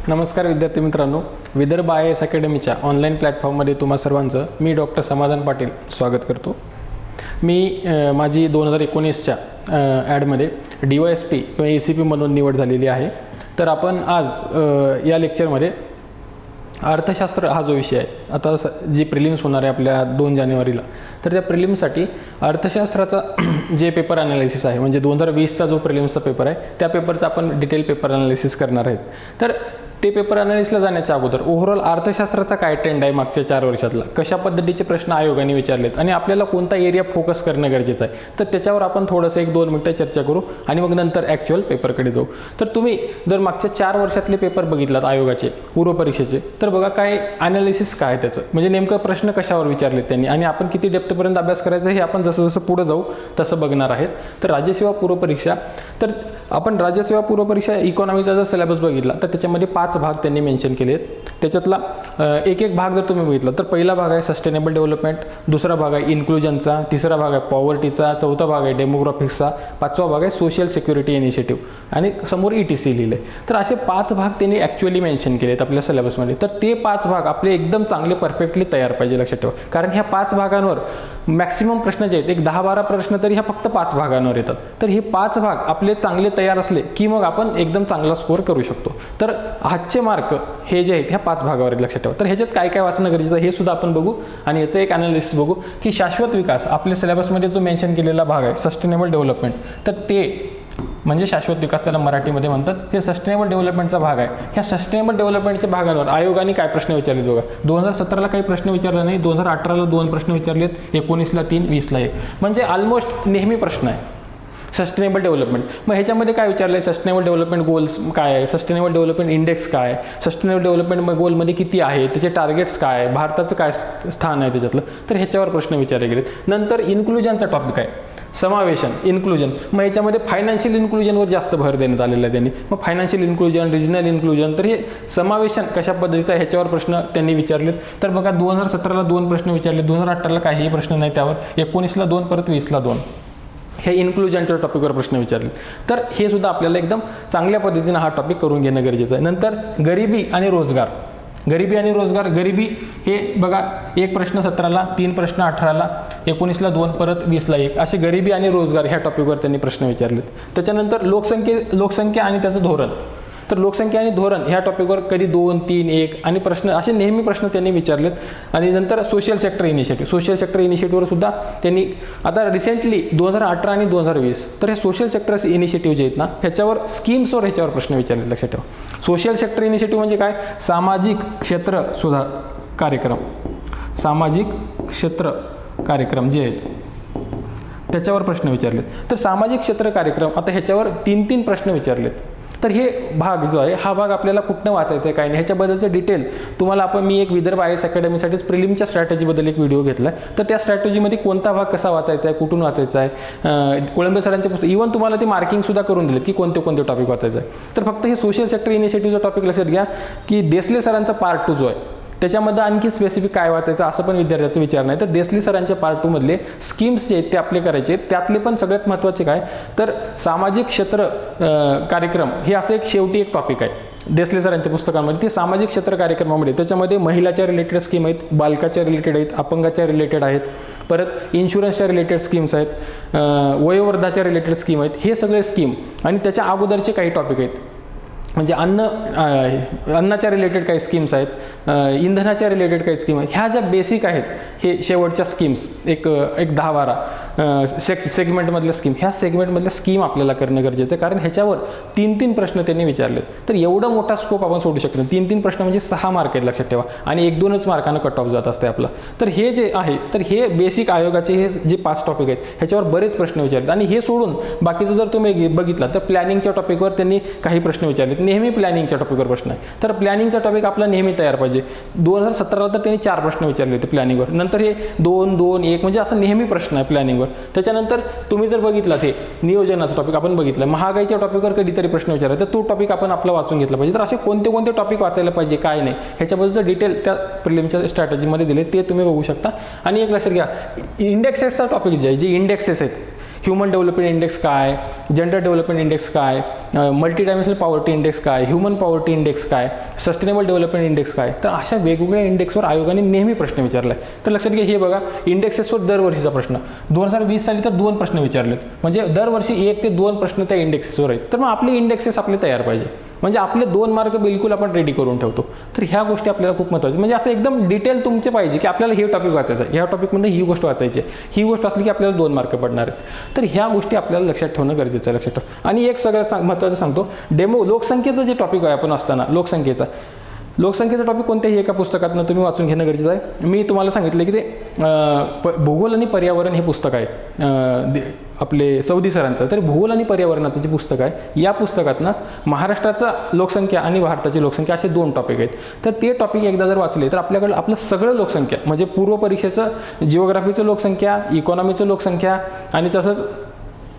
नमस्कार विद्यार्थी मित्रांनो, विदर्भ IAS अकॅडमीच्या ऑनलाईन प्लॅटफॉर्ममध्ये तुम्हा सर्वांचं मी डॉक्टर समाधान पाटील स्वागत करतो। मी माझी 2019च्या ॲडमध्ये DYSP किंवा ACP म्हणून निवड झालेली आहे। तर आपण आज या लेक्चरमध्ये अर्थशास्त्र हा जो विषय आहे, आता जी प्रिलिम्स होणार आहे आपल्या 2 जानेवारीला, तर त्या प्रिलिम्ससाठी अर्थशास्त्राचा जे पेपर ॲनालिसिस आहे, म्हणजे 2020चा जो प्रिलिम्सचा पेपर आहे त्या पेपरचा आपण डिटेल पेपर ॲनालिसिस करणार आहेत। तर ते पेपर ॲनालिसिसला जाण्याच्या अगोदर ओव्हरऑल अर्थशास्त्राचा काय ट्रेंड आहे मागच्या 4 वर्षातला, कशा पद्धतीचे प्रश्न आयोगाने विचारलेत आणि आपल्याला कोणता एरिया फोकस करणं गरजेचं आहे, तर त्याच्यावर आपण थोडंसं 1-2 मिनिटं चर्चा करू आणि मग नंतर ॲक्च्युअल पेपरकडे जाऊ। तर तुम्ही जर मागच्या 4 वर्षातले पेपर बघितलात आयोगाचे पूर्व परीक्षेचे, तर बघा काय ॲनालिसिस काय त्याचं, म्हणजे नेमकं प्रश्न कशावर विचारलेत त्यांनी आणि आपण किती डेप्थपर्यंत अभ्यास करायचा हे आपण जसं जसं पुढे जाऊ तसं बघणार आहेत। तर राज्यसेवा पूर्व परीक्षा, तर आपण राज्यसेवा पूर्व परीक्षा इकॉनॉमीचा जर सिलेबस बघितला तर त्याच्यामध्ये 5 भाग त्यांनी मेन्शन केलेत। त्याच्यातला एक भाग जर तुम्ही बघितला तर पहिला भाग आहे सस्टेनेबल डेव्हलपमेंट, दुसरा भाग आहे इन्क्लुजनचा, तिसरा भाग आहे पॉवर्टीचा, चौथा भाग आहे डेमोग्राफिक्सचा, 5वा भाग आहे सोशल सिक्युरिटी इनिशिएटिव्ह आणि समोर ETC लिहिले। तर असे 5 भाग त्यांनी ॲक्च्युअली मेन्शन केलेत आपल्या सिलेबसमध्ये। तर ते 5 भाग आपले एकदम चांगले परफेक्टली तयार पाहिजे, लक्षात ठेवा, कारण ह्या 5 भागांवर मॅक्सिमम प्रश्न जे आहेत, एक 10-12 प्रश्न तरी ह्या फक्त 5 भागांवर येतात। तर हे 5 भाग आपले चांगले तयार असले की मग आपण एकदम चांगला स्कोअर करू शकतो। तर हातचे मार्क हे जे आहेत ह्या 5 भागावर आहेत, लक्षात ठेवा। तर ह्याच्यात काय काय वाचणं गरजेचं आहे हे सुद्धा आपण बघू आणि याचं एक ॲनालिसिस बघू की शाश्वत विकास आपल्या सिलेबसमध्ये जो मेन्शन केलेला भाग आहे सस्टेनेबल डेव्हलपमेंट, तर ते म्हणजे शाश्वत विकास त्याला मराठीमध्ये म्हणतात, हे सस्टेनेबल डेव्हलपमेंटचा भाग आहे। ह्या सस्टेनेबल डेव्हलपमेंटच्या भागावर आयोगाने काय प्रश्न विचारलेत बघा। 2017ला काही प्रश्न विचारले नाही, 2018ला 2 प्रश्न विचारलेत, 19ला 3, 20ला 1, म्हणजे ऑलमोस्ट नेहमी प्रश्न आहे सस्टेनेबल डेव्हलपमेंट। मग ह्याच्यामध्ये काय विचारलं आहे, सस्टेनेबल डेव्हलपमेंट गोल्स काय आहे, सस्टेनेबल डेव्हलपमेंट इंडेक्स काय आहे, सस्टेनेबल डेव्हलपमेंट गोलमध्ये किती आहे, त्याचे टार्गेट्स काय आहे, भारताचं काय स्थान आहे त्याच्यातलं, तर ह्याच्यावर प्रश्न विचारले गेलेत। नंतर इन्क्लुजनचा टॉपिक आहे, समावेशन, इन्क्लुजन। मग ह्याच्यामध्ये फायनान्शियल इन्क्लुजनवर जास्त भर देण्यात आलेला आहे त्यांनी। मग फायनान्शियल इन्क्लुजन, रिजनल इन्क्लुजन, तर हे समावेशन कशा पद्धतीचं आहे ह्याच्यावर प्रश्न त्यांनी विचारलेत। तर बघा 2017ला 2 प्रश्न विचारले, 2018ला काहीही प्रश्न नाही त्यावर, 19ला 2, परत 20ला 2 हे इन्क्लुजनच्या टॉपिकवर प्रश्न विचारले। तर हे सुद्धा आपल्याला एकदम चांगल्या पद्धतीने हा टॉपिक करून घेणं गरजेचं आहे। नंतर गरिबी आणि रोजगार, गरिबी आणि रोजगार, गरिबी हे बघा 1 प्रश्न 17ला, 3 प्रश्न 18ला, 19ला 2, परत 20ला 1, असे गरिबी आणि रोजगार ह्या टॉपिकवर त्यांनी प्रश्न विचारलेत। त्याच्यानंतर लोकसंख्या आणि त्याचं धोरण, तर लोकसंख्या आणि धोरण ह्या टॉपिकवर कधी 2, 3, 1 आणि प्रश्न असे नेहमी प्रश्न त्यांनी विचारलेत। आणि नंतर social sector initiative, social sector इनिशिएटिव्हवर सुद्धा त्यांनी आता रिसेंटली 2018 आणि 2020, तर हे सोशल सेक्टर इनिशिएटिव्ह जे आहेत ना ह्याच्यावर स्कीम्सवर ह्याच्यावर प्रश्न विचारलेत, लक्षात ठेवा। सोशल सेक्टर इनिशिएटिव्ह म्हणजे काय, सामाजिक क्षेत्र सुधार कार्यक्रम, सामाजिक क्षेत्र कार्यक्रम जे आहेत त्याच्यावर प्रश्न विचारलेत। तर सामाजिक क्षेत्र कार्यक्रम आता ह्याच्यावर 3-3 प्रश्न विचारलेत। तर हे भाग जो आहे हा भाग आपल्याला कुठनं वाचायचं आहे काय नाही ह्याच्याबद्दलचं डिटेल तुम्हाला मी एक विदर्भ IAS अकॅडमीसाठीच प्रिलिमच्या स्ट्रॅटेजीबद्दल एक व्हिडिओ घेतला आहे। तर त्या स्ट्रॅटेजीमध्ये कोणता भाग कसा वाचायचा आहे, कुठून वाचायचा आहे, कोळंबे सरांचे पुस्तक, इव्हन तुम्हाला ते मार्किंगसुद्धा करून दिलेत की कोणते कोणते टॉपिक वाचायचं आहे। तर फक्त हे सोशल सेक्टर इनिशिएटिव्हचा टॉपिक लक्षात घ्या की देसले सरांचा पार्ट 2 जो आहे त्याच्यामध्ये आणखी स्पेसिफिक काय वाचायचं असं पण विद्यार्थ्याचा विचार नाही। तर देसले सरांच्या पार्ट 2 मधले स्कीम्स जे आहेत ते अप्लाय करायचे, त्यातले पण सगळ्यात महत्त्वाचे काय, तर सामाजिक क्षेत्र कार्यक्रम हे असं एक शेवटी एक टॉपिक आहे देसले सरांच्या पुस्तकांमध्ये। ते सामाजिक क्षेत्र कार्यक्रमामध्ये त्याच्यामध्ये महिलाच्या रिलेटेड स्कीम आहेत, बालकाच्या रिलेटेड आहेत, अपंगाच्या रिलेटेड आहेत, परत इन्शुरन्सच्या रिलेटेड स्कीम्स आहेत, वयोवृद्धाच्या रिलेटेड स्कीम आहेत, हे सगळे स्कीम आणि त्याच्या अगोदरचे काही टॉपिक आहेत, म्हणजे अन्नाच्या रिलेटेड काही स्कीम्स आहेत, इंधनाच्या रिलेटेड काही स्कीम आहेत, ह्या ज्या बेसिक आहेत हे शेवटच्या स्कीम्स एक 10-12 सेगमेंटमधल्या स्कीम, ह्या सेगमेंटमधल्या स्कीम आपल्याला करणं गरजेचं आहे, कारण ह्याच्यावर 3-3 प्रश्न त्यांनी विचारलेत। तर एवढा मोठा स्कोप आपण सोडू शकतो, 3-3 प्रश्न म्हणजे 6 मार्क आहेत, लक्षात ठेवा, आणि 1-2च मार्कानं कट ऑफ जात असते आपलं। तर हे जे आहे तर हे बेसिक आयोगाचे हे जे 5 टॉपिक आहेत ह्याच्यावर बरेच प्रश्न विचारलेत। आणि हे सोडून बाकीचं जर तुम्ही बघितला तर प्लॅनिंगच्या टॉपिकवर त्यांनी काही प्रश्न विचारलेत, नेहमी प्लॅनिंगच्या टॉपिकवर प्रश्न आहे। तर प्लॅनिंगचा टॉपिक आपला नेहमी तयार पाहिजे। 2017ला तर त्यांनी 4 प्रश्न विचारले होते प्लॅनिंगवर, नंतर हे 2, 2, 1 म्हणजे असं नेहमी प्रश्न आहे प्लॅनिंगवर। त्याच्यानंतर तुम्ही जर बघितलं ते नियोजनाचा टॉपिक आपण बघितलं, महागाईच्या टॉपिकवर कधीतरी प्रश्न विचारला तर तो टॉपिक आपण आपला वाचून घेतला पाहिजे। तर असे कोणते कोणते टॉपिक वाचायला पाहिजे काय नाही ह्याच्याबद्दलचं डिटेल त्या प्रिलिमच्या स्ट्रॅटेजीमध्ये दिले, ते तुम्ही बघू शकता। आणि एक लक्षात घ्या, इंडेक्सेसचा टॉपिक जे आहे, जे इंडेक्सेस आहेत ह्युमन डेव्हलपमेंट इंडेक्स काय, जेंडर डेव्हलपमेंट इंडेक्स काय, मल्टी डायमेन्शनल पॉवर्टी इंडेक्स काय, ह्युमन पॉवर्टी इंडेक्स काय, सस्टेनेबल डेव्हलपमेंट इंडेक्स काय. तर अशा वेगवेगळ्या इंडेक्सवर आयोगाने नेहमी प्रश्न विचारला आहे. तर लक्षात घ्या, हे बघा इंडेक्सेसवर दरवर्षीचा प्रश्न. 2020 साली तर 2 प्रश्न विचारलेत, म्हणजे दरवर्षी 1 ते 2 प्रश्न त्या इंडेक्सेसवर आहेत. तर मग आपले इंडेक्सेस आपले तयार पाहिजे, म्हणजे आपले 2 मार्क बिलकुल आपण रेडी करून ठेवतो. तर ह्या गोष्टी आपल्याला खूप महत्त्वाच्या, म्हणजे असं एकदम डिटेल तुमचे पाहिजे की आपल्याला हे टॉपिक वाचायचं आहे, ह्या टॉपिकमध्ये ही गोष्ट वाचायची आहे, ही गोष्ट असली की आपल्याला 2 मार्क पडणार आहेत. तर ह्या गोष्टी आपल्याला लक्षात ठेवणं गरजेचं आहे. लक्षात ठेवा. आणि एक सगळ्यात महत्त्वाचं सांगतो, लोकसंख्येचं जे टॉपिक आहे आपण असताना लोकसंख्येचा टॉपिक कोणत्याही एका पुस्तकातनं तुम्ही वाचून घेणं गरजेचं आहे. मी तुम्हाला सांगितलं की ते भूगोल आणि पर्यावरण हे पुस्तक आहे आपले सौदी सरांचं. तर भूगोल आणि पर्यावरणाचं जे पुस्तक आहे, या पुस्तकातनं महाराष्ट्राचा लोकसंख्या आणि भारताची लोकसंख्या असे 2 टॉपिक आहेत. तर ते टॉपिक एकदा जर वाचले तर आपल्याकडं आपलं सगळं लोकसंख्या, म्हणजे पूर्व परीक्षेचं जिओग्राफीचं लोकसंख्या, इकॉनॉमीचं लोकसंख्या आणि तसंच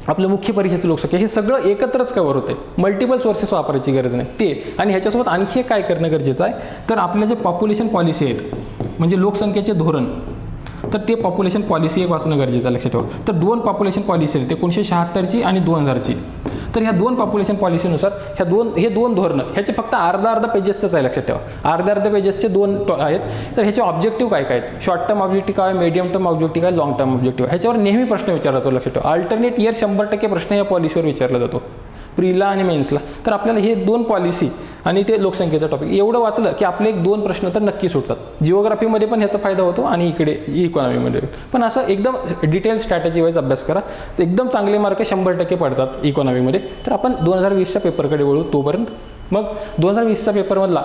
आपलं मुख्य परीक्षेचं लोकसंख्या, हे सगळं एकत्रच कव्हर होते. मल्टिपल सोर्सेस वापरायची गरज नाही ते. आणि ह्याच्यासोबत आणखी काय करणं गरजेचं आहे, तर आपल्या जे पॉप्युलेशन पॉलिसी आहेत, म्हणजे लोकसंख्येचे धोरण, तर ते पॉप्युलेशन पॉलिसी एक वाचणं गरजेचं आहे. लक्षात ठेवा. तर 2 पॉप्युलेशन पॉलिसी आहेत, 1976ची आणि 2000ची. तर ह्या 2 पॉप्युलेशन पॉलिसीनुसार हे दोन धोरणं, ह्याचे फक्त अर्धा पेजेसच आहे. लक्षात ठेवा, अर्ध्या पेजेसचे 2 आहेत. तर ह्याचे ऑब्जेक्टिव्ह काय काय आहेत, शॉर्ट टर्म ऑब्जेक्टिव्ह काय, मीडियम टर्म ऑब्जेक्टिव्ह काय, लॉंग टर्म ऑब्जेक्टिव्ह, ह्याच्यावर नेहमी प्रश्न विचारला जातो. लक्षात ठेवा. अल्टरनेट इयर 100% प्रश्न या पॉलिसीवर विचारला जातो, प्रीला आणि मेन्सला. तर आपल्याला हे 2 पॉलिसी आणि ते लोकसंख्येचा टॉपिक एवढं वाचलं की आपले 2 प्रश्न तर नक्की सुटतात. जिओग्राफीमध्ये पण ह्याचा फायदा होतो आणि इकडे इकॉनॉमीमध्ये पण. असं एकदम डिटेल स्ट्रॅटेजी वाईज अभ्यास करा, एकदम चांगले मार्क 100% पडतात इकॉनॉमीमध्ये. तर आपण 2020च्या पेपरकडे वळू तोपर्यंत. मग 2020चा पेपरमधला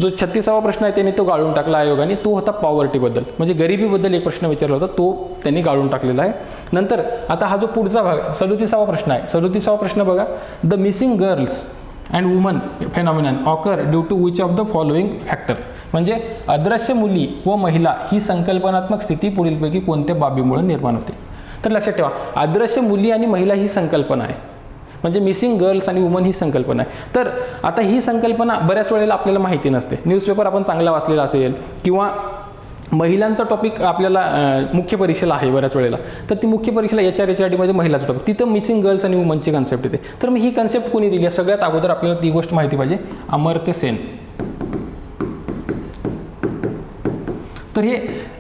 जो 36वा प्रश्न आहे त्यांनी तो गाळून टाकला आयोगाने, तो होता पॉवर्टीबद्दल, म्हणजे गरिबीबद्दल एक प्रश्न विचारला होता, तो त्यांनी गाळून टाकलेला आहे. नंतर आता हा जो पुढचा भाग 37वा प्रश्न आहे, 37वा प्रश्न बघा, the missing girls and women phenomenon occur due to which of the following factor, म्हणजे अदृश्य मुली व महिला ही संकल्पनात्मक स्थिती पुढीलपैकी कोणत्या बाबीमुळे निर्माण होते. तर लक्षात ठेवा, अदृश्य मुली आणि महिला ही संकल्पना आहे, म्हणजे मिसिंग गर्ल्स आणि वुमन ही संकल्पना आहे. तर आता ही संकल्पना बऱ्याच वेळेला आपल्याला माहिती नसते. न्यूजपेपर आपण चांगला वाचलेला असेल किंवा महिलांचा टॉपिक आपल्याला मुख्य परीक्षेला आहे बऱ्याच वेळेला, तर ती मुख्य परीक्षेला HRHRDमध्ये महिलाचा टॉपिक, तिथं मिसिंग गर्ल्स आणि वुमनची कन्सेप्ट येते. तर मग ही कन्सेप्ट कोणी दिली, सगळ्यात अगोदर आपल्याला ती गोष्ट माहिती पाहिजे, अमर्त्य सेन. तर हे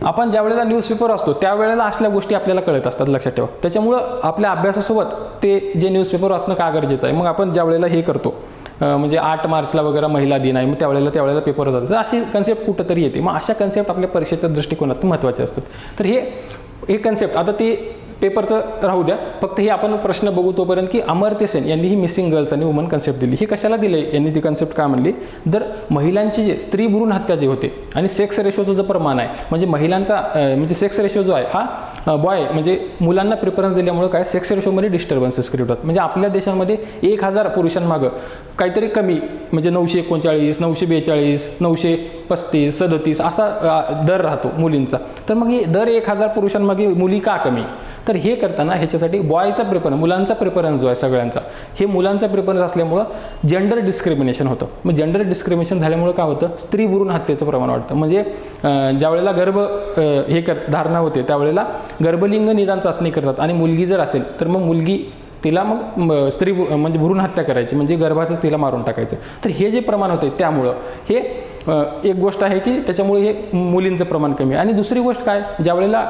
आपण ज्या वेळेला न्यूजपेपर असतो त्यावेळेला असल्या गोष्टी आपल्याला कळत असतात. लक्षात ठेवा. त्याच्यामुळं आपल्या अभ्यासासोबत ते जे न्यूजपेपर वाचणं का गरजेचं आहे. मग आपण ज्या वेळेला हे करतो, म्हणजे 8 मार्चला वगैरे महिला दिन आहे, मग त्यावेळेला पेपर होतात, तर अशी कन्सेप्ट कुठंतरी येते. मग अशा कन्सेप्ट आपल्या परीक्षेच्या दृष्टिकोनातून महत्त्वाचे असतात. तर हे कन्सेप्ट आता ते पेपरचं राहू द्या, फक्त हे आपण प्रश्न बघू तोपर्यंत की अमर्त्य सेन यांनी ही मिसिंग गर्ल्स आणि वुमन कन्सेप्ट दिली. हे कशाला दिले यांनी ती कन्सेप्ट का म्हणली, जर महिलांची जे स्त्री भ्रूण हत्या जे होते आणि सेक्स रेशोचं जो प्रमाण आहे, म्हणजे महिलांचा म्हणजे सेक्स रेशो जो आहे हा बॉय म्हणजे मुलांना प्रिफरन्स दिल्यामुळे काय सेक्स रेशोमध्ये डिस्टर्बन्सेस क्रिएट होतात. म्हणजे आपल्या देशामध्ये 1000 पुरुषांमागं काहीतरी कमी, म्हणजे 939, 942, 935, 37 असा दर राहतो मुलींचा. तर मग हे दर 1000 पुरुषांमागे मुली का कमी. तर हे करताना ह्याच्यासाठी बॉयचा प्रेफरन्स, मुलांचा प्रेफरन्स जो आहे सगळ्यांचा, हे मुलांचा प्रेफरन्स असल्यामुळं जेंडर डिस्क्रिमिनेशन होतं. मग जेंडर डिस्क्रिमिनेशन झाल्यामुळं काय होतं, स्त्री भ्रूण हत्येचं प्रमाण वाढतं. म्हणजे ज्या वेळेला धारणा होते त्यावेळेला गर्भलिंग निदान चाचणी करतात आणि मुलगी जर असेल तर मग तिला मग म्हणजे भ्रूण हत्या करायची, म्हणजे गर्भातच तिला मारून टाकायचं. तर हे जे प्रमाण होते त्यामुळं हे एक गोष्ट आहे की त्याच्यामुळे हे मुलींचं प्रमाण कमी आहे. आणि दुसरी गोष्ट काय, ज्या वेळेला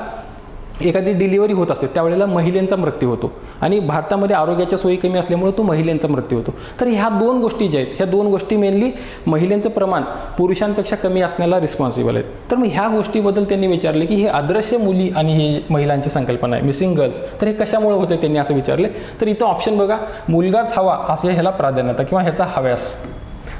एखादी डिलिव्हरी होत असते त्यावेळेला महिलांचा मृत्यू होतो आणि भारतामध्ये आरोग्याच्या सोयी कमी असल्यामुळे तो महिलांचा मृत्यू होतो. तर ह्या 2 गोष्टी ज्या आहेत, ह्या 2 गोष्टी मेनली महिलांचं प्रमाण पुरुषांपेक्षा कमी असण्याला रिस्पॉन्सिबल आहेत. तर मग ह्या गोष्टीबद्दल त्यांनी विचारले की हे अदृश्य मुली आणि हे महिलांची संकल्पना आहे मिसिंग गर्ल्स, तर हे कशामुळे होते त्यांनी असं विचारले. तर इथं ऑप्शन बघा, मुलगाच हवा असे ह्याला प्राधान्यता किंवा ह्याचा हव्यास.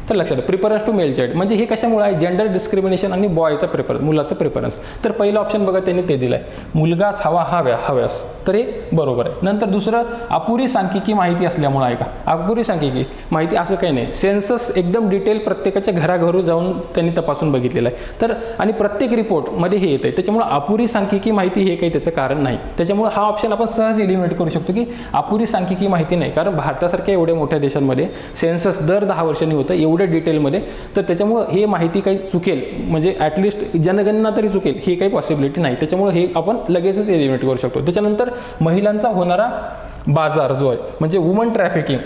तर लक्षात प्रिफरन्स टू मेल चाइल्ड, म्हणजे हे कशामुळे आहे, जेंडर डिस्क्रिमिनेशन आणि बॉयचा प्रेफरन्स, मुलाचं प्रेफरन्स. तर पहिलं ऑप्शन बघा त्यांनी ते दिलं आहे, मुलगाच हवा हव्यास. तर हे बरोबर आहे. नंतर दुसरं, अपुरी सांख्यिकी माहिती असल्यामुळे आहे का. अपुरी सांख्यिकी माहिती असं काही नाही, सेन्सस एकदम डिटेल प्रत्येकाच्या घराघरू जाऊन त्यांनी तपासून बघितलेलं आहे. तर आणि प्रत्येक रिपोर्टमध्ये हे येतं आहे, त्याच्यामुळे अपुरी सांख्यिकी माहिती हे काही त्याचं कारण नाही. त्याच्यामुळे हा ऑप्शन आपण सहज एलिमिनेट करू शकतो की अपुरी सांख्यिकी माहिती नाही, कारण भारतासारख्या एवढ्या मोठ्या देशांमध्ये सेन्सस दर 10 वर्षांनी होतं, एवढ्या डिटेलमध्ये, तर त्याच्यामुळं हे माहिती काही चुकेल म्हणजे ॲटलिस्ट जनगणना तरी चुकेल हे काही पॉसिबिलिटी नाही. त्याच्यामुळे हे आपण लगेचच एलिमिनेट करू शकतो. त्याच्यानंतर महिलांचा होणारा बाजार जो आहे म्हणजे वुमन ट्रॅफिकिंग,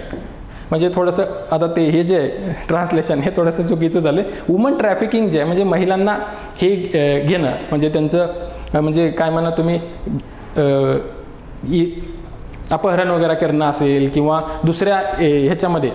म्हणजे थोडंसं आता ते हे जे आहे ट्रान्सलेशन हे थोडंसं चुकीचं झालं. वुमन ट्रॅफिकिंग जे आहे म्हणजे महिलांना हे घेणं म्हणजे त्यांचं म्हणजे काय म्हणा तुम्ही अपहरण वगैरे करणं असेल किंवा दुसऱ्या ह्याच्यामध्ये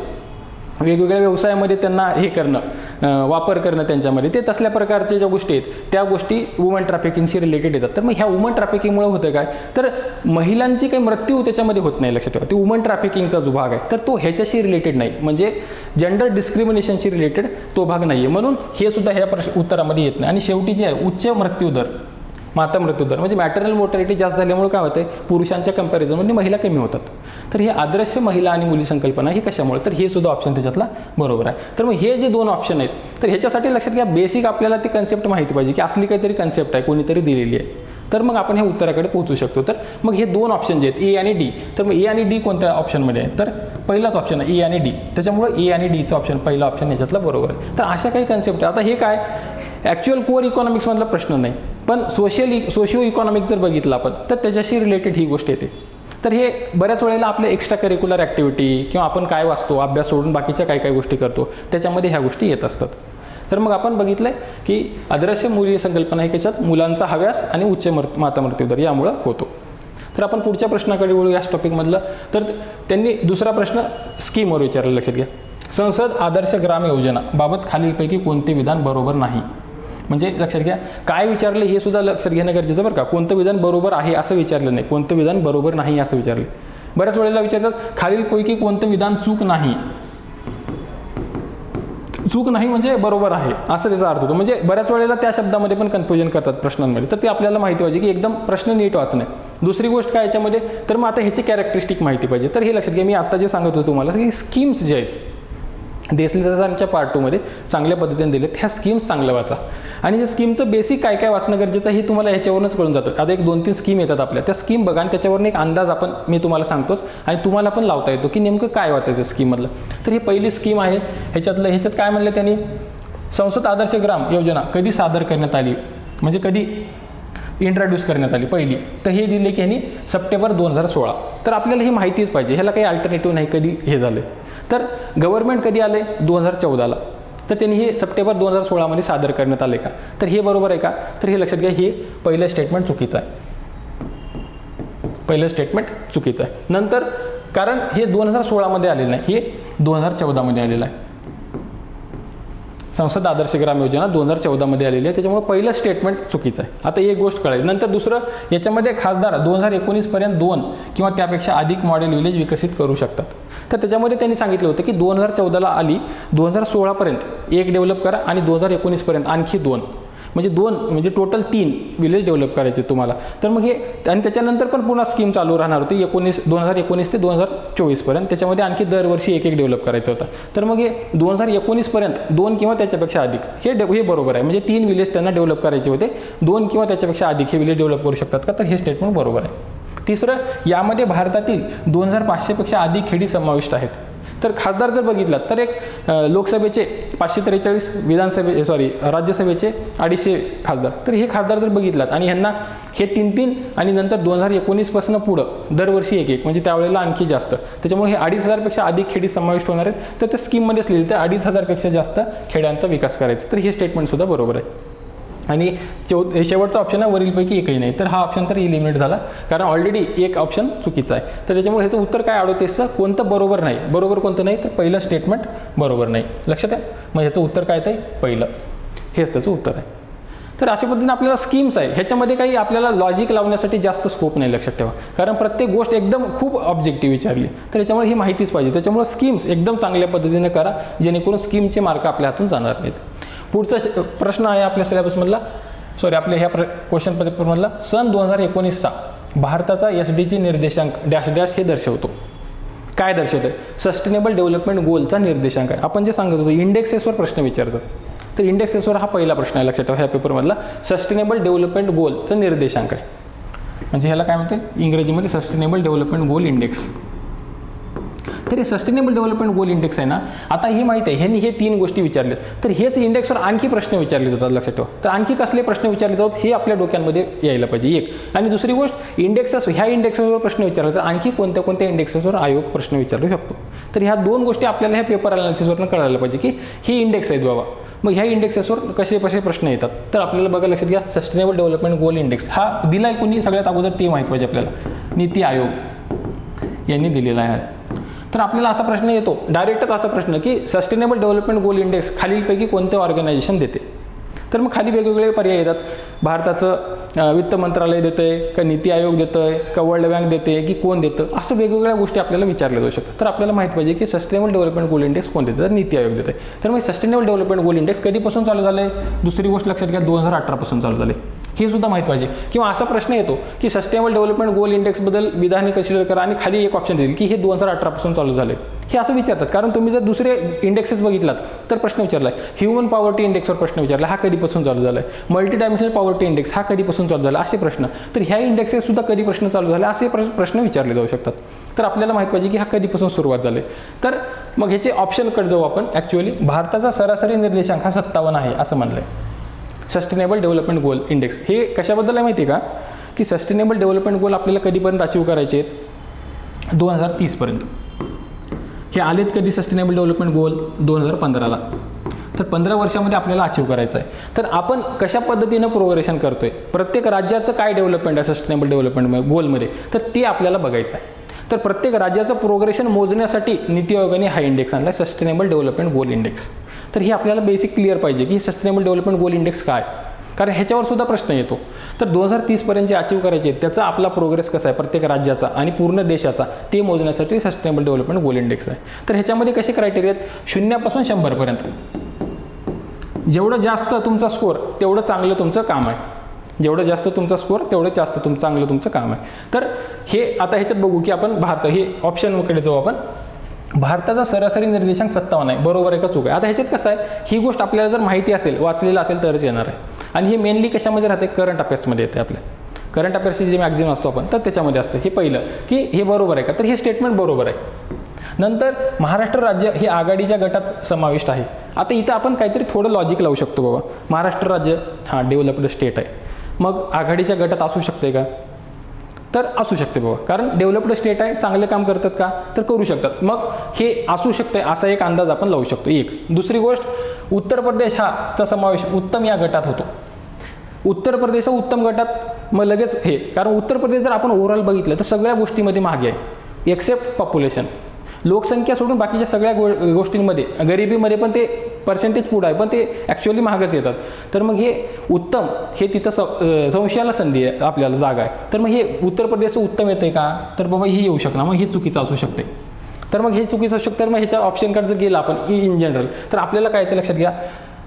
वेगवेगळ्या व्यवसायामध्ये त्यांना हे करणं वापर करणं त्यांच्यामध्ये, ते तसल्या प्रकारच्या ज्या गोष्टी आहेत त्या गोष्टी वुमन ट्रॅफिकिंगशी रिलेटेड येतात. तर मग ह्या वुमन ट्रॅफिकिंगमुळे होतं काय, तर महिलांची काही मृत्यू त्याच्यामध्ये होत नाही. लक्षात ठेवा, ती वुमन ट्रॅफिकिंगचा जो भाग आहे तर तो ह्याच्याशी रिलेटेड नाही, म्हणजे जेंडर डिस्क्रिमिनेशनशी रिलेटेड तो भाग नाही आहे, म्हणून हे सुद्धा ह्या उत्तरामध्ये येत नाही. आणि शेवटी जे आहे उच्च मृत्यूदर, माता मृत्यूदर म्हणजे मॅटर्नल मोर्टॅलिटी जास्त झाल्यामुळे काय होतं आहे, पुरुषांच्या कंपॅरिझनमध्ये महिला कमी होतात. तर हे आदर्श महिला आणि मुली संकल्पना ही कशामुळे, तर हे सुद्धा ऑप्शन त्याच्यातला बरोबर आहे. तर मग हे जे दोन ऑप्शन आहेत तर ह्याच्यासाठी लक्षात घ्या, बेसिक आपल्याला ती कन्सेप्ट माहिती पाहिजे की असली काहीतरी कन्सेप्ट आहे कोणीतरी दिलेली आहे, तर मग आपण ह्या उत्तराकडे पोहोचू शकतो. तर मग हे दोन ऑप्शन जे आहेत ए आणि डी, तर मग ए आणि डी कोणत्या ऑप्शनमध्ये आहे, तर पहिलाच ऑप्शन आहे ए आणि डी. त्याच्यामुळे ए आणि डीचं ऑप्शन पहिला ऑप्शन ह्याच्यातला बरोबर आहे. तर अशा काही कन्सेप्ट आहे. आता हे काय ॲक्च्युअल कोर इकॉनॉमिक्समधला प्रश्न नाही, पण सोशिओ इकॉनॉमिक जर बघितलं आपण तर त्याच्याशी रिलेटेड ही गोष्ट येते. तर हे बऱ्याच वेळेला आपल्या एक्स्ट्रा करिक्युलर ॲक्टिव्हिटी किंवा आपण काय वाचतो, अभ्यास सोडून बाकीच्या काय काय गोष्टी करतो त्याच्यामध्ये ह्या गोष्टी येत असतात. तर मग आपण बघितलं आहे की आदर्श मुली संकल्पना ही त्याच्यात मुलांचा हव्यास आणि उच्च माता मृत्यूदर यामुळं होतो. तर आपण पुढच्या प्रश्नाकडे वळू याच टॉपिकमधलं. तर त्यांनी दुसरा प्रश्न स्कीमवर विचारला. लक्षात घ्या, संसद आदर्श ग्राम योजना बाबत खालीलपैकी कोणते विधान बरोबर नाही. म्हणजे लक्षात घ्या काय विचारले हे सुद्धा लक्षात घेणं गरजेचं बरं का. कोणतं विधान बरोबर आहे असं विचारलं नाही, कोणतं विधान बरोबर नाही असं विचारले. बऱ्याच वेळेला विचारतात खालीलपैकी कोणतं विधान चूक नाही. चूक नाही म्हणजे बरोबर आहे असं त्याचा अर्थ होतो. म्हणजे बऱ्याच वेळेला त्या शब्दामध्ये पण कन्फ्युजन करतात प्रश्नांमध्ये, तर ते आपल्याला माहिती पाहिजे की एकदम प्रश्न नीट वाचणे. दुसरी गोष्ट काय याच्यामध्ये, तर मग आता ह्याची कॅरेक्टरिस्टिक माहिती पाहिजे. तर हे लक्षात घ्या, मी आता जे सांगत होतो तुम्हाला की स्कीम्स जे आहेत देसलेदारांच्या पार्ट 2 मध्ये चांगल्या पद्धतीने दिले, ह्या स्कीम्स चांगल्या वाचा. आणि जे स्कीमचं बेसिक काय काय वाचणं गरजेचं आहे हे तुम्हाला ह्याच्यावरूनच कळून जातं. आता एक 2-3 स्कीम येतात आपल्या, त्या स्कीम बघा आणि त्याच्यावरून एक अंदाज मी तुम्हाला सांगतोच आणि तुम्हाला पण लावता येतो की नेमकं काय वाचायचं स्कीममधलं. तर ही पहिली स्कीम आहे. ह्याच्यात काय म्हणलं त्यांनी, संसद आदर्श ग्राम योजना कधी सादर करण्यात आली म्हणजे कधी इंट्रोड्यूस करण्यात आली पहिली, तर हे दिले की ह्यांनी सप्टेंबर 2016. तर आपल्याला हे माहितीच पाहिजे, ह्याला काही अल्टरनेटिव्ह नाही कधी हे झालं. तर गव्हर्नमेंट कधी आले 2014ला, तर त्यांनी हे सप्टेंबर 2016 मध्ये सादर करण्यात आले का, तर हे बरोबर आहे का, तर हे लक्षात घ्या, हे पहिलं स्टेटमेंट चुकीचं आहे. पहिलं स्टेटमेंट चुकीचं आहे. नंतर कारण हे 2016 मध्ये आलेलं नाही, हे 2014 मध्ये आलेलं आहे. संसद आदर्श ग्राम योजना 2014 मध्ये आलेली आहे, त्याच्यामुळे पहिलं स्टेटमेंट चुकीचं आहे. आता एक गोष्ट कळाली. नंतर दुसरं, याच्यामध्ये खासदार 2019 पर्यंत 2 किंवा त्यापेक्षा अधिक मॉडेल विलेज विकसित करू शकतात. तर त्याच्यामध्ये त्यांनी सांगितलं होतं की 2014ला आली, 2016 पर्यंत 1 डेव्हलप करा आणि 2019 पर्यंत आणखी 2, म्हणजे 2 म्हणजे टोटल 3 विलेज डेव्हलप करायचे तुम्हाला. तर मग हे आणि त्याच्यानंतर पण पुन्हा स्कीम चालू राहणार होती 2019 ते 2024 पर्यंत, त्याच्यामध्ये आणखी दरवर्षी 1 डेव्हलप करायचं होतं. तर मग हे 2019 पर्यंत 2 किंवा त्याच्यापेक्षा अधिक हे बरोबर आहे. म्हणजे 3 विलेज त्यांना डेव्हलप करायचे होते, 2 किंवा त्याच्यापेक्षा अधिक हे विलेज डेव्हलप करू शकतात का, तर हे स्टेटमेंट बरोबर आहे. तिसरं, यामध्ये भारतातील 2500 पेक्षा अधिक खेडी समाविष्ट आहेत. तर खासदार जर बघितलात तर एक लोकसभेचे 543, राज्यसभेचे 250 खासदार. तर हे खासदार जर बघितलात आणि ह्यांना हे 3 आणि नंतर 2019 पासून पुढं दरवर्षी 1 म्हणजे त्यावेळेला आणखी जास्त, त्याच्यामुळे हे 2500 पेक्षा अधिक खेडी समाविष्ट होणार आहेत. तर त्या स्कीममध्येच लिहिलं तर 2500 पेक्षा जास्त खेड्यांचा विकास करायचा. तर हे स्टेटमेंट सुद्धा बरोबर आहे. आणि शेवटचा ऑप्शन आहे वरीलपैकी एकही नाही, तर हा ऑप्शन तर इलिमिनेट झाला, कारण ऑलरेडी एक ऑप्शन चुकीचा आहे. तर त्याच्यामुळे ह्याचं उत्तर काय 38चं कोणतं बरोबर नाही. बरोबर कोणतं नाही, तर पहिलं स्टेटमेंट बरोबर नाही. लक्षात आहे, मग ह्याचं उत्तर काय आहे, पहिलं, हेच त्याचं उत्तर आहे. तर अशा पद्धतीने आपल्याला स्कीम्स आहे, ह्याच्यामध्ये काही आपल्याला लॉजिक लावण्यासाठी जास्त स्कोप नाही. लक्षात ठेवा, कारण प्रत्येक गोष्ट एकदम खूप ऑब्जेक्टिव्ह विचारली, तर त्याच्यामुळे ही माहितीच पाहिजे. त्याच्यामुळे स्कीम्स एकदम चांगल्या पद्धतीने करा, जेणेकरून स्कीमचे मार्क आपल्या हातून जाणार नाहीत. पुढचा प्रश्न आहे आपल्या सिलेबसमधला, आपल्या ह्या क्वेश्चन पेपरमधला, सन 2019चा भारताचा SDG निर्देशांक डॅश डॅश हे दर्शवतो. काय दर्शवतोय, सस्टेनेबल डेव्हलपमेंट गोलचा निर्देशांक आहे. आपण जे सांगत होतो इंडेक्सेसवर प्रश्न विचारतात, तर इंडेक्सेसवर हा पहिला प्रश्न आहे. लक्षात ठेवा, ह्या पेपरमधला सस्टेनेबल डेव्हलपमेंट गोलचा निर्देशांक आहे. म्हणजे ह्याला काय म्हणते इंग्रजीमध्ये सस्टेनेबल डेव्हलपमेंट गोल इंडेक्स. तर हे सस्टेनेबल डेव्हलपमेंट गोल इंडेक्स आहे ना, आता हे माहिती आहे ह्यांनी हे 3 गोष्टी विचारल्यात, तर हेच इंडेक्सवर आणखी प्रश्न विचारले जातात, लक्षात ठेवा. तर आणखी कसले प्रश्न विचारले जातात हे आपल्या डोक्यांमध्ये यायला पाहिजे, एक. आणि दुसरी गोष्ट, इंडेक्सेस, ह्या इंडेक्सवर प्रश्न विचारले तर आणखी कोणत्या कोणत्या इंडेक्सवर आयोग प्रश्न विचारू शकतो. तर ह्या 2 गोष्टी आपल्याला ह्या पेपर अनालिसिसवरून कळायला पाहिजे की हे इंडेक्स आहेत बाबा. मग ह्या इंडेक्सेसवर कसे कसे प्रश्न येतात, तर आपल्याला बघा लक्षात घ्या, सस्टेनेबल डेव्हलपमेंट गोल इंडेक्स हा दिलाय कोणी, सगळ्यात अगोदर ते माहीत पाहिजे आपल्याला, नीती आयोग यांनी दिलेला आहे. तर आपल्याला असा प्रश्न येतो, डायरेक्टच असा प्रश्न की सस्टेनेबल डेव्हलपमेंट गोल इंडेक्स खालीलपैकी कोणते ऑर्गनायझेशन देते. तर मग खाली वेगवेगळे पर्याय येतात, भारताचं वित्त मंत्रालय देतंय का, नीती आयोग देतंय का, वर्ल्ड बँक देते की कोण देतं, असं वेगवेगळ्या गोष्टी आपल्याला विचारल्या जाऊ शकतात. तर आपल्याला माहिती पाहिजे की सस्टेनेबल डेव्हलपमेंट गोल इंडेक्स कोण देतं, तर नीती आयोग देते. तर मग सस्टेनेबल डेव्हलपमेंट गोल इंडेक्स कधीपासून चालू झालं आहे, दुसरी गोष्ट लक्षात घ्या, 2018 पासून चालू झाले, हे सुद्धा माहीत पाहिजे. किंवा असा प्रश्न येतो की सस्टेनेबल डेव्हलपमेंट गोल इंडेक्सबद्दल विधाने कन्सिडर करा आणि खाली एक ऑप्शन देईल की हे 2018 पासून चालू झाले, हे असं विचारतात. कारण तुम्ही जर दुसरे इंडेक्सेस बघितलात तर प्रश्न विचारला आहे, ह्युमन पॉवर्टी इंडेक्सवर प्रश्न विचारला, हा कधीपासून चालू झाला आहे, मल्टी डायमेन्शनल पॉवर्टी इंडेक्स हा कधीपासून चालू झाला, असे प्रश्न. तर ह्या इंडेक्सेस सुद्धा कधी प्रश्न चालू झाले असे प्रश्न विचारले जाऊ शकतात. तर आपल्याला माहित पाहिजे की हा कधीपासून सुरुवात झाली. तर मग ह्याचे ऑप्शनकडे जाऊ आपण. ॲक्च्युअली भारताचा सरासरी निर्देशांक हा 57 आहे असं म्हणलं आहे सस्टेनेबल डेव्हलपमेंट गोल इंडेक्स. हे कशाबद्दल आहे माहिती आहे का, की सस्टेनेबल डेव्हलपमेंट गोल आपल्याला कधीपर्यंत अचीव करायचे आहेत, 2030 पर्यंत. हे आलेत कधी सस्टेनेबल डेव्हलपमेंट गोल, 2015ला. तर 15 वर्षामध्ये आपल्याला अचीव करायचं आहे. तर आपण कशा पद्धतीनं प्रोग्रेशन करतोय, प्रत्येक राज्याचं काय डेव्हलपमेंट आहे सस्टेनेबल डेव्हलपमेंट गोलमध्ये, तर ते आपल्याला बघायचं आहे. तर प्रत्येक राज्याचं प्रोग्रेशन मोजण्यासाठी नीती आयोगाने हा इंडेक्स आणला, सस्टेनेबल डेव्हलपमेंट गोल इंडेक्स. तर हे आपल्याला बेसिक क्लिअर पाहिजे की सस्टेनेबल डेव्हलपमेंट गोल इंडेक्स काय, कारण ह्याच्यावर सुद्धा प्रश्न येतो. तर 2030 पर्यंत जे अचीव करायचे त्याचा आपला प्रोग्रेस कसा आहे प्रत्येक राज्याचा आणि पूर्ण देशाचा, ते मोजण्यासाठी सस्टेनेबल डेव्हलपमेंट गोल इंडेक्स आहे. तर ह्याच्यामध्ये कसे क्रायटेरिया आहेत, 0 पासून 100 पर्यंत. जेवढं जास्त तुमचा स्कोअर तेवढं चांगलं तुमचं काम आहे, जेवढं जास्त तुमचा स्कोअर तेवढं जास्त चांगलं तुमचं काम आहे. तर हे आता ह्याच्यात बघू की आपण भारत, हे ऑप्शनकडे जाऊ आपण. भारताचा सरासरी निर्देशांक 57 आहे, बरोबर आहे का चूक आहे. आता ह्याच्यात कसं आहे, ही गोष्ट आपल्याला जर माहिती असेल, वाचलेलं असेल तरच येणार आहे. आणि हे मेनली कशामध्ये राहते, करंट अफेअर्समध्ये येते. आपल्या करंट अफेअर्सची जे मॅगझिन असतो आपण, तर त्याच्यामध्ये असतं. हे पहिलं की हे बरोबर आहे का, तर हे स्टेटमेंट बरोबर आहे. नंतर महाराष्ट्र राज्य हे आघाडीच्या गटात समाविष्ट आहे. आता इथं आपण काहीतरी थोडं लॉजिक लावू शकतो बाबा, महाराष्ट्र राज्य हा डेव्हलप्ड स्टेट आहे, मग आघाडीच्या गटात असू शकते का, तर असू शकते बाबा, कारण डेव्हलप्ड स्टेट आहे, चांगले काम करतात का, तर करू शकतात. मग हे असू शकते असा एक अंदाज आपण लावू शकतो, एक. दुसरी गोष्ट, उत्तर प्रदेश हाचा समावेश उत्तम या गटात होतो. उत्तर प्रदेश उत्तम गटात मग लगेच हे, कारण उत्तर प्रदेश जर आपण ओव्हरऑल बघितलं तर सगळ्या गोष्टीमध्ये मागे आहे, एक्सेप्ट पॉप्युलेशन. लोकसंख्या सोडून बाकीच्या सगळ्या गोष्टींमध्ये, गरिबीमध्ये पण ते पर्सेंटेज पुढं आहे, पण ते ॲक्च्युअली महागच येतात. तर मग हे उत्तम, हे तिथं संशयाला संधी आहे, आपल्याला जागा आहे. तर मग हे उत्तर प्रदेश उत्तम येते का, तर बाबा हे येऊ शकणार, मग हे चुकीचं असू शकते. तर मग हे चुकीचं असू शकतं. तर मग ह्याच्या ऑप्शनकडे जर गेलं आपण इन जनरल, तर आपल्याला काय ते लक्षात घ्या,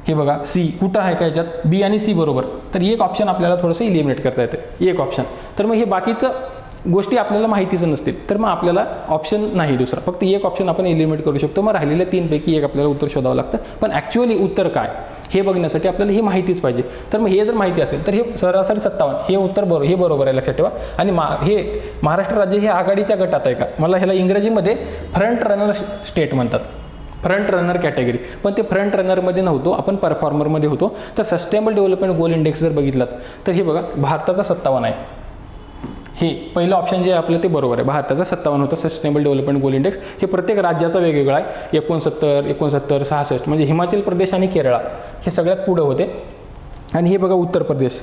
हे बघा सी कुठं आहे का याच्यात, बी आणि सी बरोबर. तर एक ऑप्शन आपल्याला थोडंसं इलिमिनेट करता येते, एक ऑप्शन. तर मग हे बाकीचं गोष्टी आपल्याला माहितीच नसतील, तर मग आपल्याला ऑप्शन नाही दुसरा, फक्त एक ऑप्शन आपण एलिमिनेट करू शकतो. मग राहिलेल्या 3 पैकी एक आपल्याला उत्तर शोधावं लागतं. पण ॲक्च्युअली उत्तर काय हे बघण्यासाठी आपल्याला हे माहितीच पाहिजे. तर मग हे जर माहिती असेल तर हे सरासरी 57 हे उत्तर बरोबर, हे बरोबर आहे, लक्षात ठेवा. आणि हे महाराष्ट्र राज्य हे आघाडीच्या गटात आहे का, मला ह्याला इंग्रजीमध्ये फ्रंट रनर स्टेट म्हणतात, फ्रंट रनर कॅटेगरी. पण ते फ्रंट रनरमध्ये नव्हतो, आपण परफॉर्मरमध्ये होतो. तर सस्टेनेबल डेव्हलपमेंट गोल इंडेक्स जर बघितलात तर हे बघा भारताचा 57 आहे. हे पहिलं ऑप्शन जे आहे आपलं ते बरोबर आहे, भारताचा 57 होतं सस्टेनेबल डेव्हलपमेंट गोल इंडेक्स. हे प्रत्येक राज्याचा वेगवेगळा आहे, 69, 66, म्हणजे हिमाचल प्रदेश आणि केरळ हे सगळ्यात पुढं होते. आणि हे बघा उत्तर प्रदेश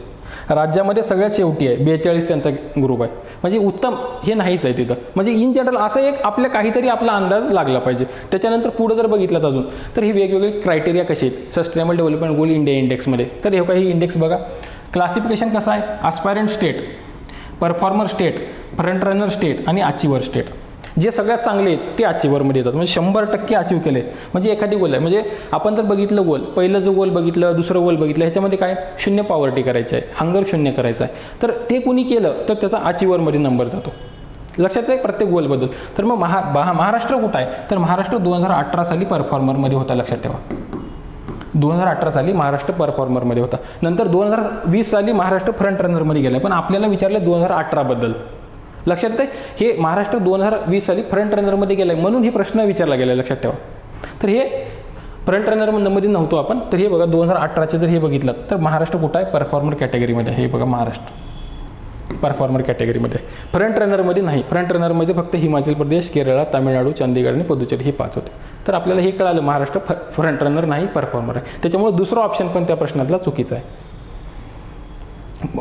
राज्यामध्ये सगळ्यात शेवटी आहे, 42 त्यांचा ग्रुप आहे. म्हणजे उत्तम हे नाहीच आहे तिथं. म्हणजे इन जनरल असं एक आपल्या काहीतरी आपला अंदाज लागला पाहिजे. त्याच्यानंतर पुढं जर बघितलं अजून तर हे वेगवेगळे क्रायटेरिया कसे आहेत सस्टेनेबल डेव्हलपमेंट गोल इंडिया इंडेक्समध्ये. तर हे काही इंडेक्स बघा, क्लासिफिकेशन कसं आहे, aspirant state, performer state, front runner state आणि अचिव्हर स्टेट. जे सगळ्यात चांगले आहेत ते अचिव्हरमध्ये येतात, म्हणजे 100% अचीव केले. म्हणजे एखादी गोल आहे, म्हणजे आपण जर बघितलं गोल, पहिलं जो गोल बघितलं, दुसरं गोल बघितलं, ह्याच्यामध्ये काय 0 पॉवर्टी करायची आहे, हंगर 0 करायचं आहे. तर ते कुणी केलं तर त्याचा अचिव्हरमध्ये नंबर जातो. लक्षात आहे प्रत्येक गोलबद्दल. तर मग महाराष्ट्र कुठं आहे, तर महाराष्ट्र 2018 साली परफॉर्मरमध्ये होता, लक्षात ठेवा. 2018 साली महाराष्ट्र परफॉर्मरमध्ये होता. नंतर 2020 साली महाराष्ट्र फ्रंट रनरमध्ये गेला. पण आपल्याला विचारलं 2018 बद्दल, लक्षात येते. हे महाराष्ट्र 2020 साली फ्रंट रनरमध्ये गेलं आहे म्हणून हे प्रश्न विचारला गेला, लक्षात ठेवा. तर हे फ्रंट रनरमध्ये नव्हतो आपण. तर हे बघा 2018चे जर हे बघितलं तर महाराष्ट्र कुठं आहे, परफॉर्मर कॅटेगरीमध्ये. हे बघा महाराष्ट्र परफॉर्मर कॅटेगरीमध्ये, फ्रंट रनरमध्ये नाही. फ्रंट रनरमध्ये फक्त हिमाचल प्रदेश, केरळ, तामिळनाडू, चंदीगड आणि पुदुचेरी हे 5 होते. तर आपल्याला हे कळालं महाराष्ट्र फ्रंट रनर नाही, परफॉर्मर आहे. त्याच्यामुळे दुसरा ऑप्शन पण त्या प्रश्नातला चुकीचा आहे.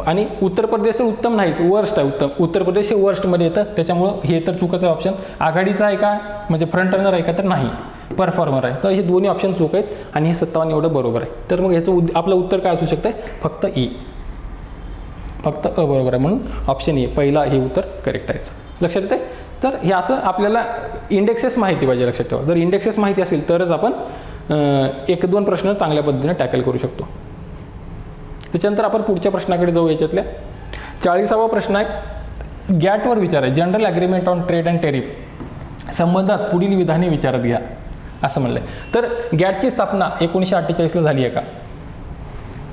आणि उत्तर प्रदेश तर उत्तम नाहीच, वर्स्ट आहे. उत्तर प्रदेश हे वर्स्टमध्ये येतं, त्याच्यामुळं हे तर चुकाचं ऑप्शन. आघाडीचा आहे का, म्हणजे फ्रंट रनर आहे का, तर नाही, परफॉर्मर आहे. तर हे दोन्ही ऑप्शन चूक आहेत आणि हे 57 एवढं बरोबर आहे. तर मग ह्याचं आपलं उत्तर काय असू शकतं, फक्त ई, फक्त अ बरोबर आहे. म्हणून ऑप्शन ए पहिला हे उत्तर करेक्ट आहे. लक्षात येते. तर हे असं आपल्याला इंडेक्सेस माहिती पाहिजे, लक्षात ठेवा. जर इंडेक्सेस माहिती असेल तरच आपण 1-2 प्रश्न चांगल्या पद्धतीने टॅकल करू शकतो. त्याच्यानंतर आपण पुढच्या प्रश्नाकडे जाऊ. याच्यातल्या 40वा प्रश्न आहे, गॅटवर विचार आहे. General agreement on trade and tariff संबंधात पुढील विधाने विचारात घ्या असं म्हणलं आहे. तर गॅटची स्थापना 1948ला झाली आहे का,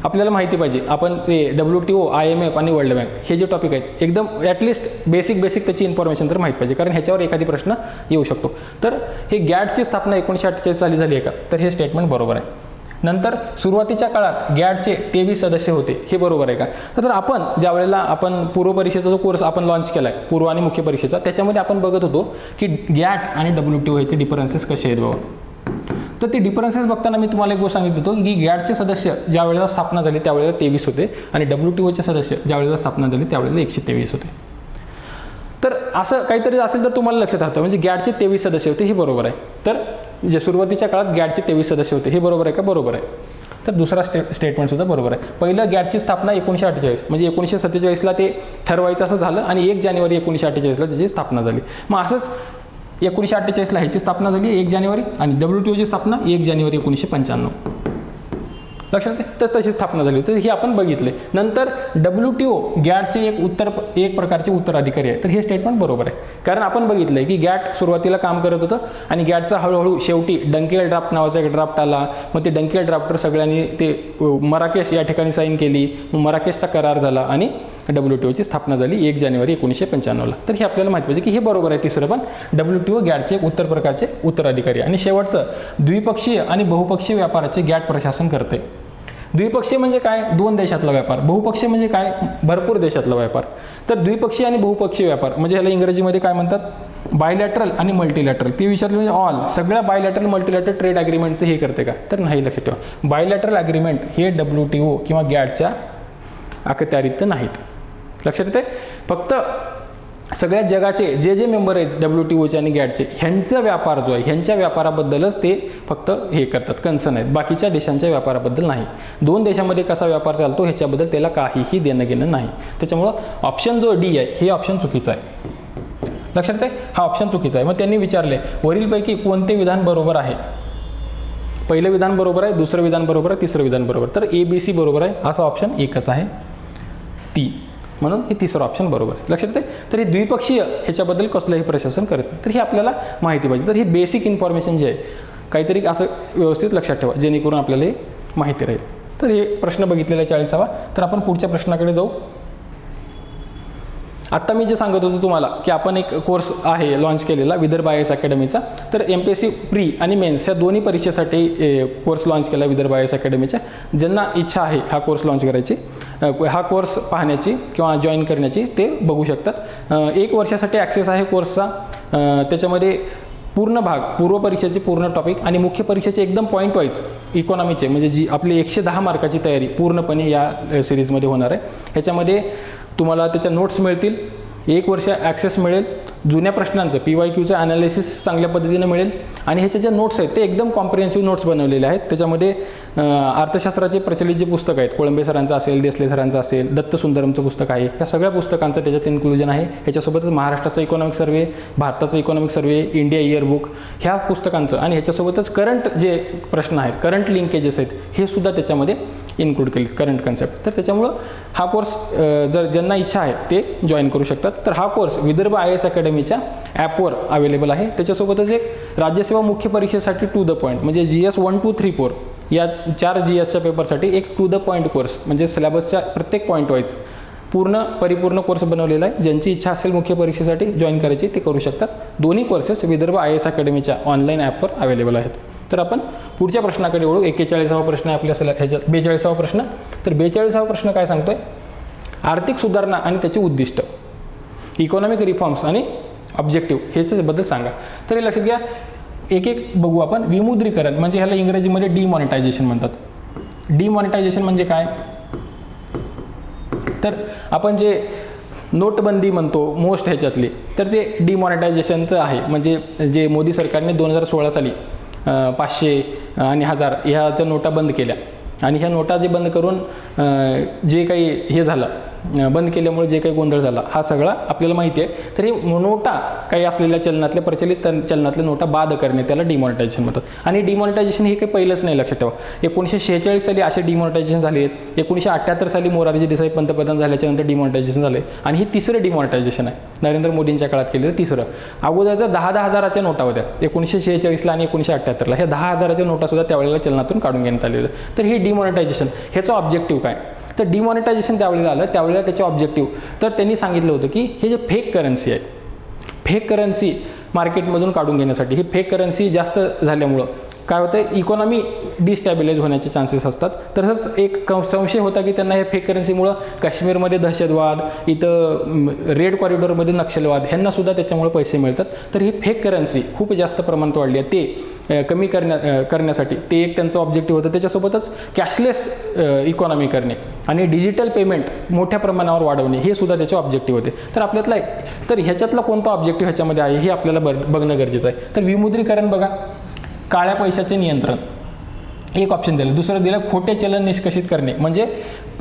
आपल्याला माहिती पाहिजे. आपण ते WTO, IMF आणि वर्ल्ड बँक हे जे टॉपिक आहेत एकदम ॲटलिस्ट बेसिक त्याची इन्फॉर्मेशन तर माहीत पाहिजे, कारण ह्याच्यावर एखादी प्रश्न येऊ शकतो. तर हे गॅटची स्थापना 1948 साली झाली आहे का, तर हे स्टेटमेंट बरोबर आहे. नंतर सुरुवातीच्या काळात गॅटचे 23 सदस्य होते, हे बरोबर आहे का. तर आपण ज्या वेळेला आपण पूर्व परीक्षेचा जो कोर्स आपण लॉन्च केला आहे, पूर्व आणि मुख्य परीक्षेचा, त्याच्यामध्ये आपण बघत होतो की गॅट आणि WTO ह्याचे डिफरन्सेस कसे आहेत बाबा. तर ते डिफरन्सेस बघताना मी तुम्हाला एक गोष्ट सांगितलं होतो की गॅटचे सदस्य ज्या वेळेला स्थापना झाली त्यावेळेला 23 होते आणि WTOचे सदस्य ज्या वेळेला स्थापना झाली त्यावेळेला 123 होते. तर असं काहीतरी असेल तर तुम्हाला लक्षात राहतं, म्हणजे गॅटचे 23 सदस्य होते, हे बरोबर आहे. तर जे सुरुवातीच्या काळात गॅटचे 23 सदस्य होते, हे बरोबर आहे का, बरोबर आहे. तर दुसरा स्टेटमेंट सुद्धा बरोबर आहे. पहिलं गॅटची स्थापना 1948, म्हणजे 1947ला ते ठरवायचं असं झालं आणि 1 जानेवारी 1948ला त्याची स्थापना झाली. मग असंच 1948ला ह्याची स्थापना झाली 1 जानेवारी आणि WTOची स्थापना 1 जानेवारी 1995. लक्षात आहे. तर तशी स्थापना झाली. तर हे आपण बघितले. नंतर WTO गॅटचे एक प्रकारचे उत्तराधिकारी आहे. तर हे स्टेटमेंट बरोबर आहे, कारण आपण बघितलंय की गॅट सुरुवातीला काम करत होतं आणि गॅटचा हळूहळू शेवटी डंकेल ड्राफ्ट नावाचा एक ड्राफ्ट आला. मग ते डंकेल ड्राफ्टर सगळ्यांनी ते मराकेश या ठिकाणी साईन केली. मग मराकेशचा करार झाला आणि WTOची स्थापना झाली 1 जानेवारी 1995ला. तर हे आपल्याला माहिती पाहिजे की हे बरोबर आहे. तिसरं पण WTO गॅटचे एक प्रकारचे उत्तराधिकारी. आणि शेवटचं द्विपक्षीय आणि बहुपक्षीय व्यापाराचे गॅट प्रशासन करते. द्विपक्षीय म्हणजे काय, 2 देशातला व्यापार. बहुपक्षीय म्हणजे काय, भरपूर देशातला व्यापार. तर द्विपक्षीय आणि बहुपक्षीय व्यापार म्हणजे ह्याला इंग्रजीमध्ये काय म्हणतात, बायलॅटरल आणि मल्टीलॅटरल. ते विचारलं म्हणजे ऑल सगळ्या बायलॅटरल मल्टीलॅटरल ट्रेड ॲग्रीमेंटचं हे करते का, तर नाही. लक्षात ठेवा, बायलॅटरल ॲग्रीमेंट हे WTO किंवा गॅटच्या अखत्यारीत नाहीत. लक्षात येते. फक्त सगळ्या जगाचे जे मेंबर आहेत WTOचे आणि गॅटचे, ह्यांचा व्यापार जो आहे ह्यांच्या व्यापाराबद्दलच ते फक्त हे करतात, कन्सर्न आहेत. बाकीच्या देशांच्या व्यापाराबद्दल नाही. 2 देशांमध्ये कसा व्यापार चालतो ह्याच्याबद्दल त्याला काहीही देणं घेणं नाही. त्याच्यामुळं ऑप्शन जो डी आहे हे ऑप्शन चुकीचं आहे. लक्षात आहे, हा ऑप्शन चुकीचा आहे. मग त्यांनी विचारले वरीलपैकी कोणते विधान बरोबर आहे. पहिलं विधान बरोबर आहे, दुसरं विधान बरोबर आहे, तिसरं विधान बरोबर. तर ABC बरोबर आहे. असा ऑप्शन एकच आहे, ती. म्हणून हे तिसरं ऑप्शन बरोबर आहे. लक्षात येते. तर हे द्विपक्षीय ह्याच्याबद्दल कसलंही प्रशासन करत नाही. तर हे आपल्याला माहिती पाहिजे. तर हे बेसिक इन्फॉर्मेशन जे आहे काहीतरी असं व्यवस्थित लक्षात ठेवा जेणेकरून आपल्याला हे माहिती राहील. तर हे प्रश्न बघितलेला 40वा. तर आपण पुढच्या प्रश्नाकडे जाऊ. आत्ता मी जे सांगत होतो तुम्हाला की आपण एक कोर्स आहे लॉन्च केलेला विदर्भ IAS अकॅडमीचा. तर MPSC प्री आणि मेन्स या दोन्ही परीक्षेसाठी कोर्स लॉन्च केला विदर्भ IAS अकॅडमीच्या. ज्यांना इच्छा आहे हा कोर्स लॉन्च करायची, हा कोर्स पाहण्याची किंवा जॉईन करण्याची, ते बघू शकतात. 1 वर्षासाठी ॲक्सेस आहे कोर्सचा. त्याच्यामध्ये पूर्ण भाग, पूर्व परीक्षेचे पूर्ण टॉपिक आणि मुख्य परीक्षेचे एकदम पॉईंट वाईज इकॉनॉमीचे, म्हणजे जी आपली 110 मार्काची तयारी पूर्णपणे या सिरीजमध्ये होणार आहे. ह्याच्यामध्ये तुम्हाला त्याच्या नोट्स मिळतील, 1 वर्ष ॲक्सेस मिळेल, जुन्या प्रश्नांचं PYQचं ॲनालिसिस चांगल्या पद्धतीनं मिळेल आणि ह्याच्या ज्या नोट्स आहेत ते एकदम कॉम्प्रिहेन्सिव्ह नोट्स बनवलेले आहेत. त्याच्यामध्ये अर्थशास्त्राचे प्रचलित जे पुस्तक आहेत, कोळंबे सरांचं असेल, देसले सरांचं असेल, दत्त सुंदरमचं पुस्तक आहे, या सगळ्या पुस्तकांचं त्याच्यात इन्क्लुजन आहे. ह्याच्यासोबतच महाराष्ट्राचा इकॉनॉमिक सर्वे, भारताचा इकॉनॉमिक सर्वे, इंडिया इयरबुक ह्या पुस्तकांचं आणि ह्याच्यासोबतच करंट जे प्रश्न आहेत, करंट लिंकेजेस आहेत, हे सुद्धा त्याच्यामध्ये इन्क्लूड केले, करंट कन्सेप्ट. तर त्याच्यामुळं हा कोर्स जर ज्यांना इच्छा आहे ते जॉईन करू शकतात. तर हा कोर्स विदर्भ IAS अकॅडमीच्या ॲपवर अवेलेबल आहे. त्याच्यासोबतच एक राज्यसेवा मुख्य परीक्षेसाठी टू द पॉईंट म्हणजे GS 1, 2, 3, 4 या 4 GSच्या पेपरसाठी एक टू द पॉईंट कोर्स, म्हणजे सिलेबसच्या प्रत्येक पॉईंट वाईज परिपूर्ण कोर्स बनवलेला आहे. ज्यांची इच्छा असेल मुख्य परीक्षेसाठी जॉईन करायची ते करू शकतात. दोन्ही कोर्सेस विदर्भ IAS अकॅडमीच्या ऑनलाईन ॲपवर अवेलेबल आहेत. तर आपण पुढच्या प्रश्नाकडे वळू. 41वा प्रश्न आहे आपल्या ह्याच्यात 42वा प्रश्न. तर 42वा प्रश्न काय सांगतोय, आर्थिक सुधारणा आणि त्याचे उद्दिष्ट, इकॉनॉमिक रिफॉर्म्स आणि ऑब्जेक्टिव्ह ह्याच्याबद्दल सांगा. तर हे लक्षात घ्या, एक एक बघू आपण. विमुद्रीकरण म्हणजे ह्याला इंग्रजीमध्ये डिमॉनिटायझेशन म्हणतात. डिमॉनिटायझेशन म्हणजे काय, तर आपण जे नोटबंदी म्हणतो मोस्ट ह्याच्यातली, तर ते डिमॉनिटायझेशनचं आहे. म्हणजे जे मोदी सरकारने 2016 साली 500 आणि 1000 ह्याच्या नोटा बंद केल्या आणि ह्या नोटा जे बंद करून जे काही हे झालं, बंद केल्यामुळे जे काही गोंधळ झाला हा सगळा आपल्याला माहिती आहे. तर हे नोटा काही असलेल्या चलनातल्या प्रचलित चलनातल्या नोटा बाद करणे त्याला डिमॉनिटायझेशन म्हणतात. आणि डिमॉनिटायझेशन हे काही पहिलंच नाही, लक्षात ठेवा. 1946 साली असे डिमॉनिटायझेशन झाले आहेत. 1978 साली मोरारजी देसाई पंतप्रधान झाल्याच्यानंतर डिमॉनिटायझेशन झाले आणि हे तिसरं डिमॉनिटायझेशन आहे नरेंद्र मोदींच्या काळात केलेलं तिसरं. अगोदर 10-10 हजाराच्या नोटा होत्या 1946ला आणि 1978ला. ह्या 10 हजाराच्या नोटासुद्धा त्यावेळेला चलनातून काढून घेण्यात आलेलं. तर हे डिमॉनिटायझेशन ह्याचं ऑब्जेक्टिव्ह काय, तर डिमॉनिटायझेशन त्यावेळेला आलं, त्यावेळेला त्याचे ऑब्जेक्टिव्ह तर त्यांनी सांगितलं होतं की हे जे फेक करन्सी आहे, फेक करन्सी मार्केटमधून काढून घेण्यासाठी. ही फेक करन्सी जास्त झाल्यामुळं काय होतं, इकॉनॉमी डिस्टॅबिलाइज होण्याचे चान्सेस असतात. तसंच एक संशय होता की त्यांना हे फेक करन्सीमुळं काश्मीरमध्ये दहशतवाद, इथं रेड कॉरिडॉरमध्ये नक्षलवाद ह्यांनासुद्धा त्याच्यामुळे पैसे मिळतात. तर ही फेक करन्सी खूप जास्त प्रमाणात वाढली आहे, ते कमी करण्यासाठी ते एक त्यांचं ऑब्जेक्टिव्ह होतं. त्याच्यासोबतच कॅशलेस इकॉनॉमी करणे आणि डिजिटल पेमेंट मोठ्या प्रमाणावर वाढवणे हे सुद्धा त्याचे ऑब्जेक्टिव्ह होते. तर आपल्यातला तर ह्याच्यातला कोणता ऑब्जेक्टिव्ह ह्याच्यामध्ये आहे हे आपल्याला बघणं गरजेचं आहे. तर विमुद्रीकरण बघा, काळ्या पैशाचे नियंत्रण एक ऑप्शन दिलं. दुसरं दिलं खोटे चलन निष्कषित करणे म्हणजे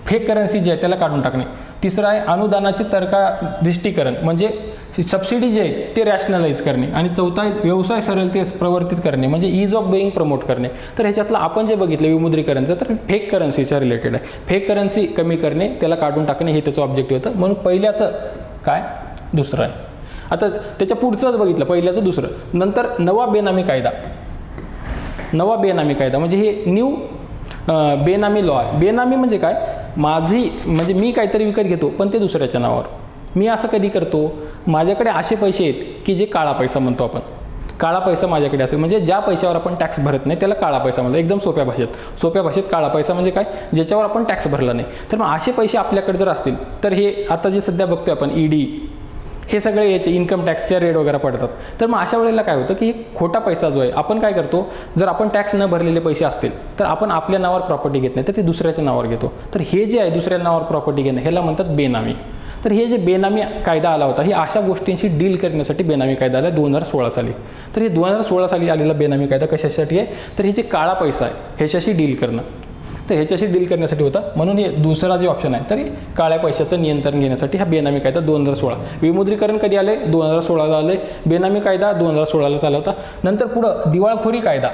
फेक करन्सी जे आहे त्याला काढून टाकणे. तिसरं आहे अनुदानाचे तर्कनिष्ठीकरण म्हणजे सबसिडी जे आहेत ते रॅशनलाइज करणे. आणि चौथा आहे व्यवसाय सरळतेस प्रवर्तित करणे म्हणजे ईज ऑफ डुईंग प्रमोट करणे. तर ह्याच्यातलं आपण जे बघितलं विमुद्रीकरणचं तर फेक करन्सीच्या रिलेटेड आहे. फेक करन्सी कमी करणे त्याला काढून टाकणे हे त्याचं ऑब्जेक्टिव्ह होतं. म्हणून पहिल्याचं काय दुसरं आहे. आता त्याच्या पुढचंच बघितलं, पहिल्याचं दुसरं. नंतर नवा बेनामी कायदा. नवा बेनामी कायदा म्हणजे हे न्यू बेनामी लॉ आहे. बेनामी म्हणजे काय, म्हणजे मी काहीतरी विकत घेतो पण ते दुसऱ्याच्या नावावर. मी असं कधी करतो, माझ्याकडे असे पैसे आहेत की जे काळा पैसा म्हणतो आपण. काळा पैसा माझ्याकडे असेल म्हणजे ज्या पैशावर आपण टॅक्स भरत नाही त्याला काळा पैसा म्हणतो. एकदम सोप्या भाषेत काळा पैसा म्हणजे काय, ज्याच्यावर आपण टॅक्स भरला नाही. तर मग असे पैसे आपल्याकडे जर असतील तर हे आता जे सध्या बघतोय आपण ED हे सगळे याचे इन्कम टॅक्सचे रेट वगैरे पडतात. तर मग अशा वेळेला काय होतं की खोटा पैसा जो आहे आपण काय करतो, जर आपण टॅक्स न भरलेले पैसे असतील तर आपण आपल्या नावावर प्रॉपर्टी घेत नाही तर ते दुसऱ्याच्या नावावर घेतो. तर हे जे आहे दुसऱ्या नावावर प्रॉपर्टी घेणं ह्याला म्हणतात बेनामी. तर हे जे बेनामी कायदा आला होता, ही अशा गोष्टींशी डील करण्यासाठी बेनामी कायदा आला 2016 साली. तर हे 2016 साली आलेला बेनामी कायदा कशासाठी आहे, तर हे जे काळा पैसा आहे ह्याच्याशी डील करणं. तर ह्याच्याशी डील करण्यासाठी होता. म्हणून हे दुसरा जे ऑप्शन आहे तरी काळ्या पैशाचं नियंत्रण घेण्यासाठी हा बेनामी कायदा 2016. विमुद्रीकरण कधी आले, 2016ला आले. बेनामी कायदा 2016ला चालू होता. नंतर पुढं दिवाळखोरी कायदा.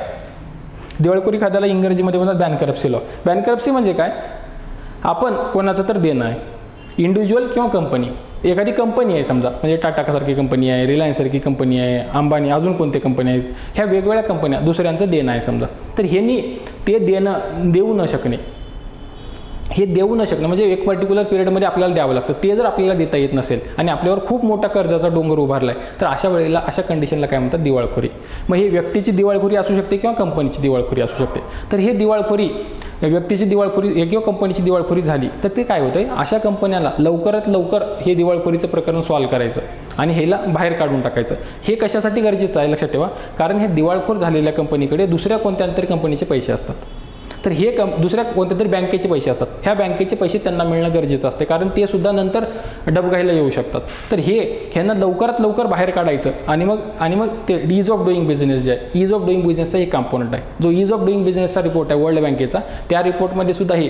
दिवाळखोरी कायद्याला इंग्रजीमध्ये म्हणतात बँकरप्सी लॉ. बँकरप्सी म्हणजे काय, आपण कोणाचं तर देणं आहे, इंडिव्हिज्युअल किंवा कंपनी. एखादी कंपनी आहे समजा, म्हणजे टाटासारखी कंपनी आहे, रिलायन्ससारखी कंपनी आहे, अंबानी, अजून कोणते कंपनी आहेत, ह्या वेगवेगळ्या कंपन्या दुसऱ्यांचं देणं आहे समजा. तर ह्यांनी ते देऊ न शकणे, हे देऊ न शकणं म्हणजे एक पर्टिक्युलर पिरियडमध्ये आपल्याला द्यावं लागतं. ते जर आपल्याला देता येत नसेल आणि आपल्यावर खूप मोठा कर्जाचा डोंगर उभारला आहे तर अशा वेळेला अशा कंडिशनला काय म्हणतात, दिवाळखोरी. मग ही व्यक्तीची दिवाळखोरी असू शकते किंवा कंपनीची दिवाळखोरी असू शकते. तर हे दिवाळखोरी, व्यक्तीची दिवाळखोरी किंवा कंपनीची दिवाळखोरी झाली तर ते काय होतं, अशा कंपन्याला लवकरात लवकर हे दिवाळखोरीचं प्रकरण सॉल्व्ह करायचं आणि ह्याला बाहेर काढून टाकायचं. हे कशासाठी गरजेचं आहे लक्षात ठेवा, कारण हे दिवाळखोर झालेल्या कंपनीकडे दुसऱ्या कोणत्या तरी कंपनीचे पैसे असतात. तर हे दुसऱ्या कोणत्या तरी बँकेचे पैसे असतात. ह्या बँकेचे पैसे त्यांना मिळणं गरजेचं असते, कारण ते सुद्धा नंतर डबघाईला येऊ शकतात. तर ह्यांना लवकरात लवकर बाहेर काढायचं आणि मग ते ईज ऑफ डुईंग बिझनेस जे आहे, ईज ऑफ डुईंग बिझनेसचा एक कॉम्पोनंट आहे. जो ईज ऑफ डुईंग बिझनेसचा रिपोर्ट आहे वर्ल्ड बँकेचा, त्या रिपोर्टमध्ये सुद्धा हे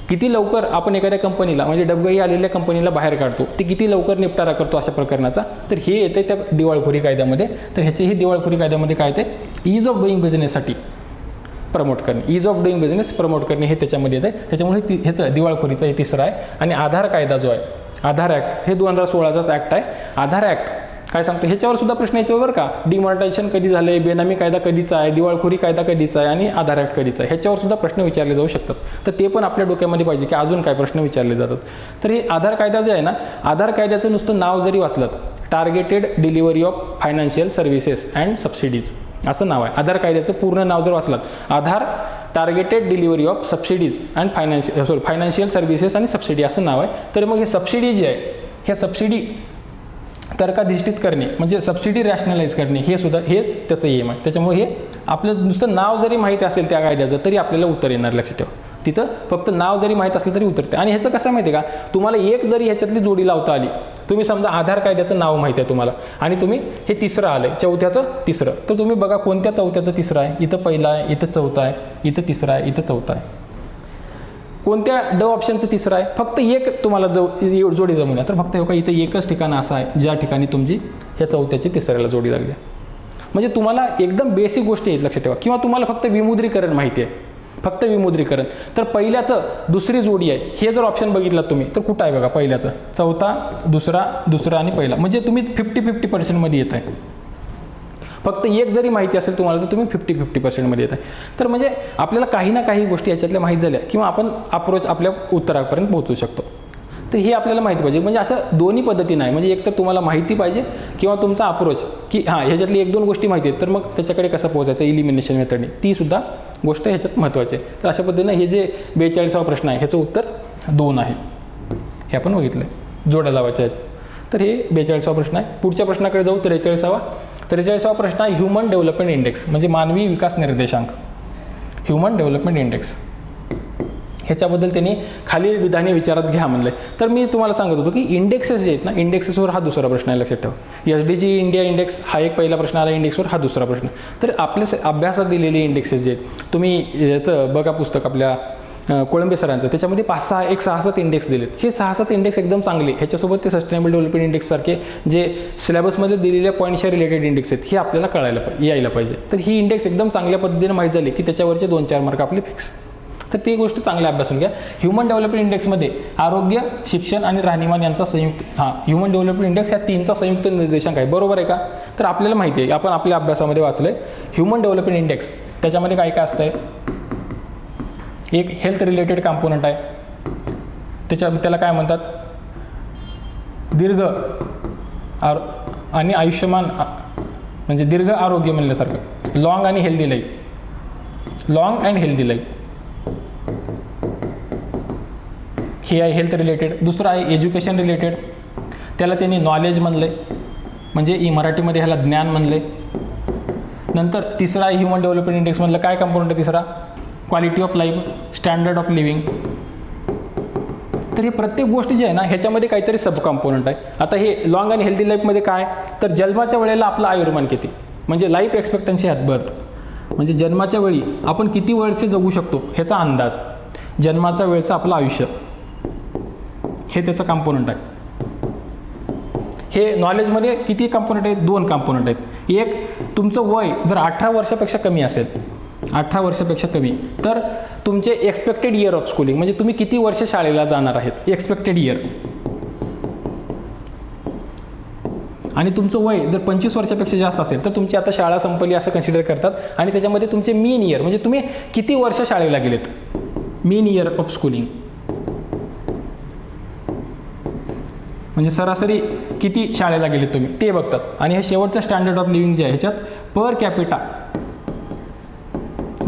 किती लवकर आपण एखाद्या कंपनीला म्हणजे डबघाई आलेल्या कंपनीला बाहेर काढतो, ते किती लवकर निपटारा करतो अशा प्रकरणाचा, तर हे येते त्या दिवाळखोरी कायद्यामध्ये. तर ह्याचे हे दिवाळखोरी कायद्यामध्ये काय येते, ईज ऑफ डुईंग बिझनेससाठी प्रमोट करणे, ईज ऑफ डुईंग बिझनेस प्रमोट करणे हे त्याच्यामध्ये येते. त्याच्यामुळे ह्याचं दिवाळखोरीचं हे तिसरं आहे. आणि आधार कायदा जो आहे, आधार ॲक्ट, हे 2016चाच ॲक्ट आहे. आधार ॲक्ट काय सांगतो ह्याच्यावर सुद्धा प्रश्न याच्यावर बरं का, डिमॉनिटायझेशन कधी झालंय, बेनामी कायदा कधीचा आहे, दिवाळखोरी कायदा कधीचा आहे आणि आधार ॲक्ट कधीचा आहे, ह्याच्यावर सुद्धा प्रश्न विचारले जाऊ शकतात. तर ते पण आपल्या डोक्यामध्ये पाहिजे की अजून काय प्रश्न विचारले जातात. तर हे आधार कायदा जे आहे ना, आधार कायद्याचं नुसतं नाव जरी वाचलं, targeted delivery of financial services and subsidies असं नाव आहे. आधार कायद्याचं पूर्ण नाव जर वाचलात, Aadhaar targeted delivery of subsidies and financial services आणि सबसिडी असं नाव आहे. तर मग हे सबसिडी जी आहे, ह्या सबसिडी तर्काधिष्ठित करणे म्हणजे सबसिडी रॅशनलाइज करणे, हे सुद्धा हेच त्याचं एम आहे. त्याच्यामुळे हे आपलं नुसतं नाव जरी माहिती असेल त्या कायद्याचं तरी आपल्याला उत्तर येणार, लक्षात ठेवा. तिथं फक्त नाव जरी माहीत असलं तरी उतरते. आणि ह्याचं कसं माहिती आहे का, तुम्हाला एक जरी ह्याच्यातली जोडी लावता आली, तुम्ही समजा आधार कायद्याचं नाव माहिती आहे तुम्हाला आणि तुम्ही हे तिसरं आलं आहे, चौथ्याचं तिसरं, तर तुम्ही बघा कोणत्या चौथ्याचं तिसरं आहे, इथं पहिलं आहे, इथं चौथं आहे, इथं तिसरं आहे, इथं चौथं आहे. कोणत्या ड ऑप्शनचं तिसरं आहे, फक्त एक तुम्हाला जोडी जमून आहे, तर फक्त हो का इथं एकच ठिकाण असं आहे ज्या ठिकाणी तुमची ह्या चौथ्याची तिसऱ्याला जोडी लागली. म्हणजे तुम्हाला एकदम बेसिक गोष्टी आहेत, लक्षात ठेवा. किंवा तुम्हाला फक्त विमुद्रीकरण माहिती आहे, फक्त विमुद्रीकरण, तर पहिल्याचं दुसरी जोडी आहे, हे जर ऑप्शन बघितलं तुम्ही तर कुठं आहे बघा, पहिल्याचं चौथा, दुसरा आणि पहिला, म्हणजे तुम्ही 50-50% मध्ये येत आहे. फक्त एक जरी माहिती असेल तुम्हाला तर तुम्ही 50-50% मध्ये येत आहे. तर म्हणजे आपल्याला काही ना काही गोष्टी याच्यातल्या माहीत झाल्या किंवा आपण अप्रोच आपल्या उत्तरापर्यंत पोहोचू शकतो. तर हे आपल्याला माहिती पाहिजे. म्हणजे असं दोन्ही पद्धतीनं आहे, म्हणजे एक तर तुम्हाला माहिती पाहिजे किंवा तुमचा अप्रोच की हां ह्याच्यातली 1-2 गोष्टी माहिती आहेत, तर मग त्याच्याकडे कसं पोहोचायचं इलिमिनेशन मेथडने, ती सुद्धा गोष्ट ह्याच्यात महत्त्वाची आहे. तर अशा पद्धतीनं हे जे 42वा प्रश्न आहे ह्याचं उत्तर 2 आहे, हे आपण बघितलं आहे जोड्या लावायच्या ह्याचं. तर हे 42वा प्रश्न आहे. पुढच्या प्रश्नाकडे जाऊ. 43वा प्रश्न आहे ह्युमन डेव्हलपमेंट इंडेक्स, म्हणजे मानवी विकास निर्देशांक, ह्युमन डेव्हलपमेंट इंडेक्स. ह्याच्याबद्दल त्यांनी खालील विधाने विचारात घ्या म्हणले. तर मी तुम्हाला सांगत होतो की इंडेक्सेस जे आहेत ना, इंडेक्सेसवर हा दुसरा प्रश्न आहे, लक्षात ठेवा. SDG इंडिया इंडेक्स हा एक पहिला प्रश्न आला, इंडेक्सवर हा दुसरा प्रश्न. तर आपल्या अभ्यासात दिलेले इंडेक्सेस जे आहेत, तुम्ही याचं बघा पुस्तक आपल्या कोळंबे सरांचं, त्याच्यामध्ये 6-7 इंडेक्स दिलेत. हे 6-7 इंडेक्स एकदम चांगले. ह्याच्यासोबत ते सस्टेनेबल डेव्हलपमेंट इंडेक्स सारखे जे सिलेबसमध्ये दिलेल्या पॉईंटच्या रिलेटेड इंडेक्स आहेत, हे आपल्याला यायला पाहिजे. तर ही इंडेक्स एकदम चांगल्या पद्धतीने माहीत झाली की त्याच्यावरचे 2-4 मार्क आपले फिक्स. तर ती गोष्ट चांगल्या अभ्यासून घ्या. ह्युमन डेव्हलपमेंट इंडेक्समध्ये आरोग्य, शिक्षण आणि राहणीमान यांचा संयुक्त, ह्युमन डेव्हलपमेंट इंडेक्स ह्या 3चा संयुक्त निर्देशांक आहे, बरोबर आहे का. तर आपल्याला माहिती आहे, आपण आपल्या अभ्यासामध्ये वाचलं आहे ह्युमन डेव्हलपमेंट इंडेक्स, त्याच्यामध्ये काय काय असतं. एक हेल्थ रिलेटेड कॉम्पोनंट आहे, त्याला काय म्हणतात, दीर्घ आणि आयुष्यमान, म्हणजे दीर्घ आरोग्य म्हणल्यासारखं, लॉंग आणि healthy life, long and healthy life, हे आहे हेल्थ रिलेटेड. दुसरं आहे एज्युकेशन रिलेटेड, त्याला त्यांनी नॉलेज म्हणलं आहे, म्हणजे मराठीमध्ये ह्याला ज्ञान म्हणलं आहे. नंतर तिसरा आहे ह्युमन डेव्हलपमेंट इंडेक्समधलं काय कॉम्पोनंट आहे तिसरा, quality of life, standard of living. तर हे प्रत्येक गोष्टी जी आहे ना ह्याच्यामध्ये काहीतरी सब कॉम्पोनंट आहे. आता हे लॉंग आणि हेल्दी लाईफमध्ये काय, तर जन्माच्या वेळेला आपलं आयुर्मान किती, म्हणजे लाईफ एक्सपेक्टन्सी ॲट बर्थ, म्हणजे जन्माच्या वेळी आपण किती वर्ष जगू शकतो ह्याचा अंदाज, जन्माच्या वेळचं आपलं आयुष्य, हे त्याचं कॉम्पोनंट आहे. हे नॉलेजमध्ये किती कॉम्पोनंट आहेत, 2 कॉम्पोनंट आहेत. एक तुमचं वय जर 18 वर्षापेक्षा कमी असेल, 18 वर्षापेक्षा कमी, तर तुमचे एक्सपेक्टेड इयर ऑफ स्कूलिंग, म्हणजे तुम्ही किती वर्ष शाळेला जाणार आहेत, एक्सपेक्टेड इयर. आणि तुमचं वय जर 25 वर्षापेक्षा जास्त असेल तर तुमची आता शाळा संपली असं कन्सिडर करतात. आणि त्याच्यामध्ये तुमचे मीन इयर, म्हणजे तुम्ही किती वर्ष शाळेला गेलेत, मीन इयर ऑफ स्कूलिंग, म्हणजे सरासरी किती शाळेला गेलेत तुम्ही ते बघतात. आणि हे शेवटचं स्टँडर्ड ऑफ लिव्हिंग जे आहे ह्याच्यात per capita